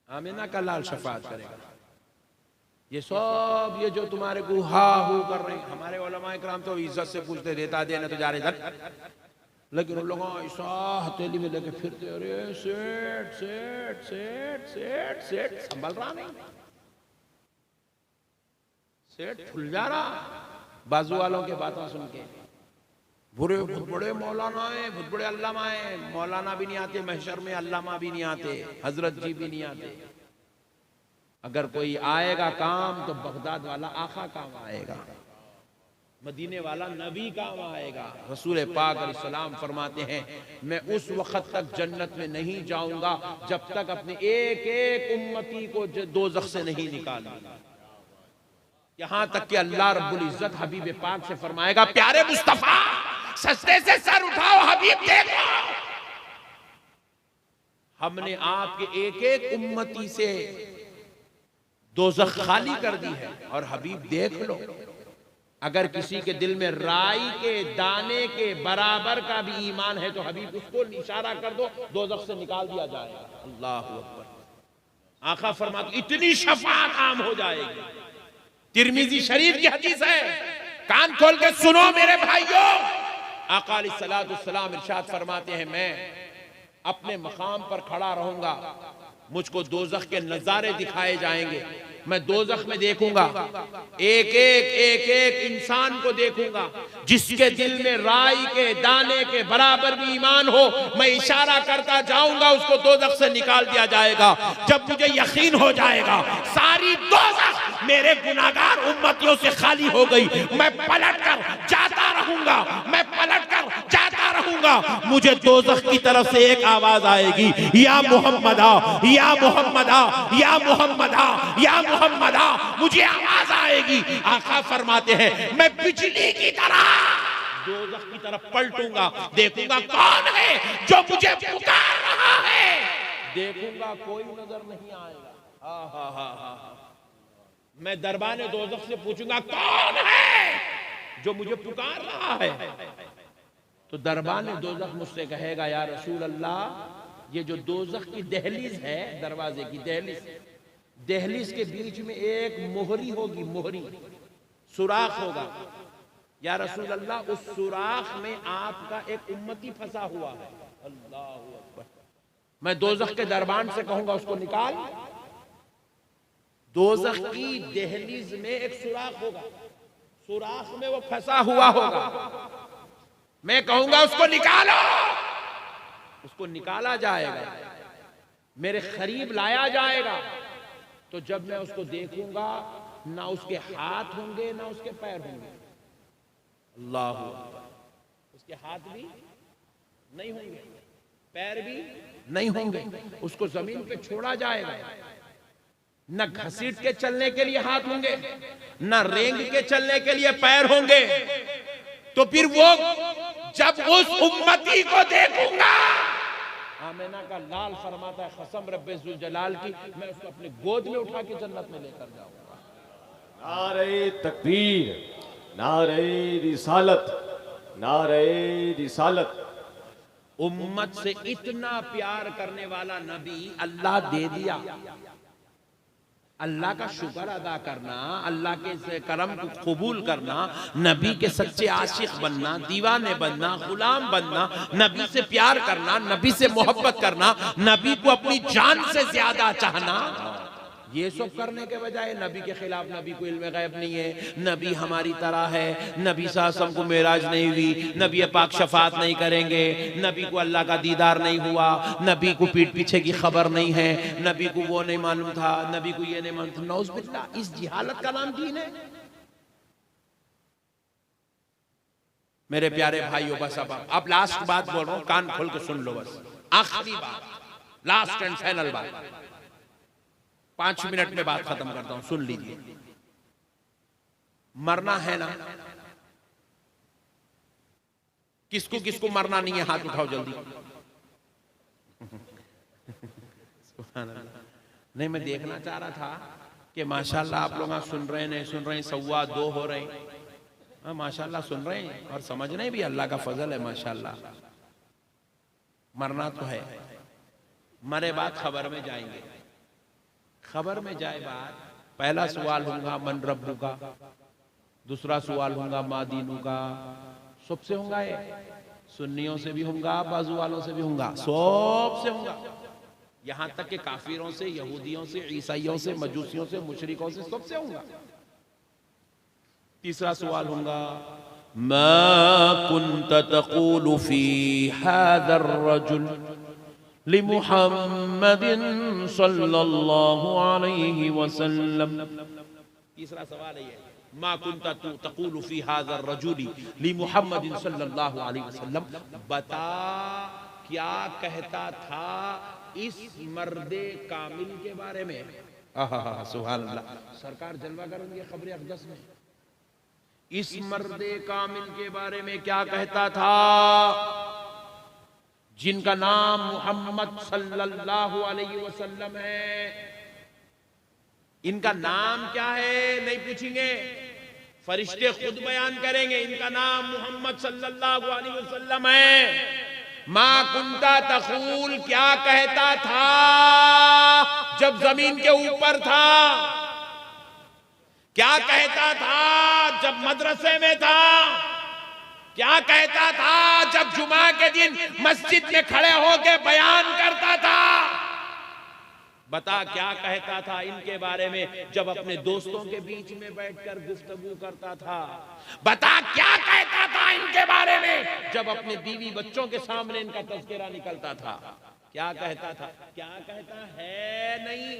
आमिना का लाल शफाअत करेगा। ये सब ये जो तुम्हारे को हा हू कर रहे हैं, हमारे उलमा इकराम तो इज्जत से पूछते, देता देना तो जा रहे इधर, लेकिन उन लोगों ऐसा हथेली में लेके फिरते, अरे सेठ सेठ सेठ सेठ सेठ, संभल रहा नहीं, सेठ फुल जा रहा बाजू वालों के बातें सुन के। बुरे बहुत बड़े मौलाना है, बहुत बड़े अल्लामा है, मौलाना भी नहीं आते महशर में, अल्लामा भी नहीं आते, हजरत जी भी नहीं आते। अगर कोई आएगा काम तो बगदाद वाला आका काम आएगा, मदीने वाला नबी काम आएगा। रसूल पाक अलैहिस्सलाम फरमाते हैं, मैं उस वक्त तक जन्नत में नहीं जाऊंगा जब तक अपने एक एक उम्मती को दोज़ख से नहीं निकालूंगा। यहां तक कि अल्लाह रब्बुल इज्जत हबीब पाक से फरमाएगा, प्यारे मुस्तफा सजदे से सर उठाओ, हबीब देखो हमने आपके एक एक उम्मती से दोज़ख खाली कर दी है। और हबीब देख लो, अगर किसी के दिल में राई के दाने के बराबर का भी ईमान है तो हबीब उसको इशारा कर दो, दोज़ख से निकाल दिया जाएगा। अल्लाह अकबर। आका फरमाते इतनी शफाअत आम हो जाएगी। तिरमिज़ी शरीफ की हदीस है, कान खोल के सुनो मेरे भाइयों। आका अलैहिस्सलाम इरशाद फरमाते हैं, मैं अपने मकाम पर खड़ा रहूंगा, मुझको दोज़ख के नजारे दिखाए जाएंगे। मैं दोज़ख में देखूंगा एक एक इंसान को देखूंगा जिसके दिल में राई के दाने के बराबर भी ईमान हो। मैं इशारा करता जाऊंगा, उसको दोज़ख से निकाल दिया जाएगा। जब मुझे यकीन हो जाएगा सारी दोज़ख मेरे गुनाहगार उम्मतियों से खाली हो गई, मैं पलट कर जाता रहूंगा, मैं पलट कर जाता रहूंगा। मुझे दोज़ख की तरफ से एक आवाज आएगी, या मोहम्मदा या मोहम्मदा या मोहम्मदा या मोहम्मदा। मुझे आवाज आएगी। आका फरमाते हैं, मैं बिजली की तरह दोज़ख की तरफ पलटूंगा, देखूंगा कौन है जो मुझे पुकार रहा है। देखूंगा कोई नजर नहीं आएगा। मैं दरबाने दोज़ख से पूछूंगा कौन है जो मुझे पुकार रहा है। तो दरबाने दोज़ख मुझसे कहेगा, या रसूल अल्लाह, ये जो दोज़ख की दहलीज है, दरवाजे की दहलीज के बीच में एक मोहरी होगी, मोहरी सुराख होगा। या रसूल अल्लाह, उस सुराख में आपका एक उम्मती फंसा हुआ है। अल्लाह अकबर। मैं दोज़ख के दरबान से कहूंगा उसको निकाल। दोज़ख की दहलीज में एक सुराख होगा, सुराख में वो फंसा हुआ होगा। मैं कहूंगा उसको निकालो, उसको निकाला जाएगा, मेरे करीब लाया जाएगा। तो जब मैं उसको देखूंगा, ना उसके हाथ होंगे ना उसके पैर होंगे। अल्लाह हू अकबर। उसके हाथ भी नहीं होंगे, पैर भी नहीं होंगे। उसको जमीन पे छोड़ा जाएगा, न घसीट के चलने के लिए हाथ होंगे, न रेंग के चलने के लिए पैर होंगे। तो फिर वो जब उस उम्मती को देखूंगा, आमिना का लाल फरमाता है, कसम रब्बे जुल जलाल की, मैं उसको अपने गोद में उठा के जन्नत में लेकर जाऊंगा। नारे तकबीर, नारे रिसालत, नारे रिसालत। उम्मत से इतना प्यार करने वाला नबी अल्लाह दे दिया। अल्लाह का शुक्र अदा करना, अल्लाह के करम को कबूल करना, नबी के सच्चे आशिक बनना, दीवाने बनना, गुलाम बनना, नबी से प्यार करना, नबी से मोहब्बत करना, नबी को अपनी जान से ज्यादा चाहना, ये सब करने के बजाय नबी के खिलाफ, नबी को इल्म गैब नहीं है, नबी हमारी तरह है, नबी सासम को मेराज नहीं हुई, नबी पाक शफात नहीं करेंगे, नबी को अल्लाह का दीदार नहीं हुआ, नबी को पीठ पीछे की खबर नहीं है, नबी को वो नहीं मालूम था, नबी को ये नहीं मालूम था। नौज़ बिल्लाह, इस जिहालत का नाम दीन है। मेरे प्यारे भाइयों, बस अब लास्ट बात बोल रहा हूं, कान खोल के सुन लो, बस आखिरी बात, लास्ट एंड फाइनल बात, 5 मिनट में बात खत्म करता हूं, सुन लीजिए। मरना है ना, किसको किसको मरना नहीं है, हाथ उठाओ जल्दी। नहीं, मैं देखना चाह रहा था कि माशाल्लाह आप लोग सुन रहे हैं, नहीं सुन रहे हैं, 2:15 हो रहे हैं, हाँ माशाल्लाह सुन रहे हैं और समझ रहे भी, अल्लाह का फजल है माशाल्लाह। मरना तो है, मरे बाद खबर में जाएंगे, खबर में जाए बात, पहला सवाल होगा मन रब्बू का, दूसरा सवाल होगा माँ दीनू का, सबसे होगा, ये सुन्नियों से भी होगा, बाजू वालों से भी होगा, सबसे होगा, यहां तक कि काफिरों से, यहूदियों से, ईसाइयों से, मजूसियों से, मुशरिकों से, सबसे होगा। तीसरा सवाल होगा मा कुन्त तक़ूलु फी हाज़र रजुल लिमुहम्मदिन सल्लल्लाहु अलैहि वसल्लम। तीसरा सवाल है ये, मा कुन्ता तक़ूलु फी हाज़र रजुली लिमुहम्मदिन सल्लल्लाहु अलैहि वसल्लम, बता क्या कहता था इस मर्दे कामिल के बारे में। सुभान अल्लाह, सरकार जलवा करेंगे खबरें अक़दस में, इस मर्दे कामिल के बारे में क्या कहता था, जिनका नाम मोहम्मद सल्लल्लाहु अलैहि वसल्लम है। इनका नाम क्या है नहीं पूछेंगे, फरिश्ते खुद बयान करेंगे, इनका नाम मोहम्मद सल्लल्लाहु अलैहि वसल्लम है। मा कुंता तक़ूल, क्या कहता था जब जमीन के ऊपर था, क्या कहता था जब मदरसे में था, क्या कहता था जब जुमा के दिन मस्जिद में खड़े होकर बयान करता था। बता क्या कहता था इनके बारे में जब अपने दोस्तों के बीच में बैठकर गुफ्तगू करता था। बता क्या कहता था इनके बारे में जब अपने बीवी बच्चों के सामने इनका तज़किरा निकलता था। क्या कहता था, क्या कहता है नहीं,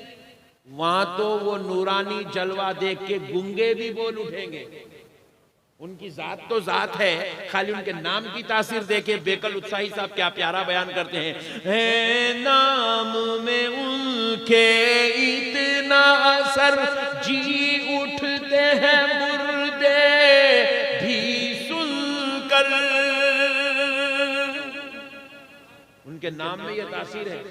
वहां तो वो नूरानी जलवा देख के गूंगे भी बोल उठेंगे। उनकी जात तो जात है, खाली उनके नाम की तासीर देखे बेकल उत्साही साहब क्या प्यारा बयान करते हैं, है नाम में उनके इतना असर, जी उठते हैं मुर्दे भी सुनकर। उनके नाम में ये तासीर है,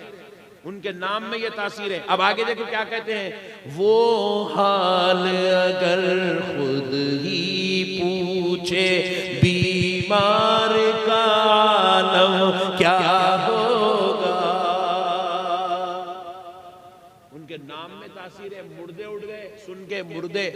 उनके नाम में ये तासीर है। अब आगे देखो क्या कहते हैं, वो हाल अगर खुद ही पूछे बीमार का आलम क्या होगा। उनके नाम में तासीर है, मुर्दे उठ गए सुन के मुर्दे।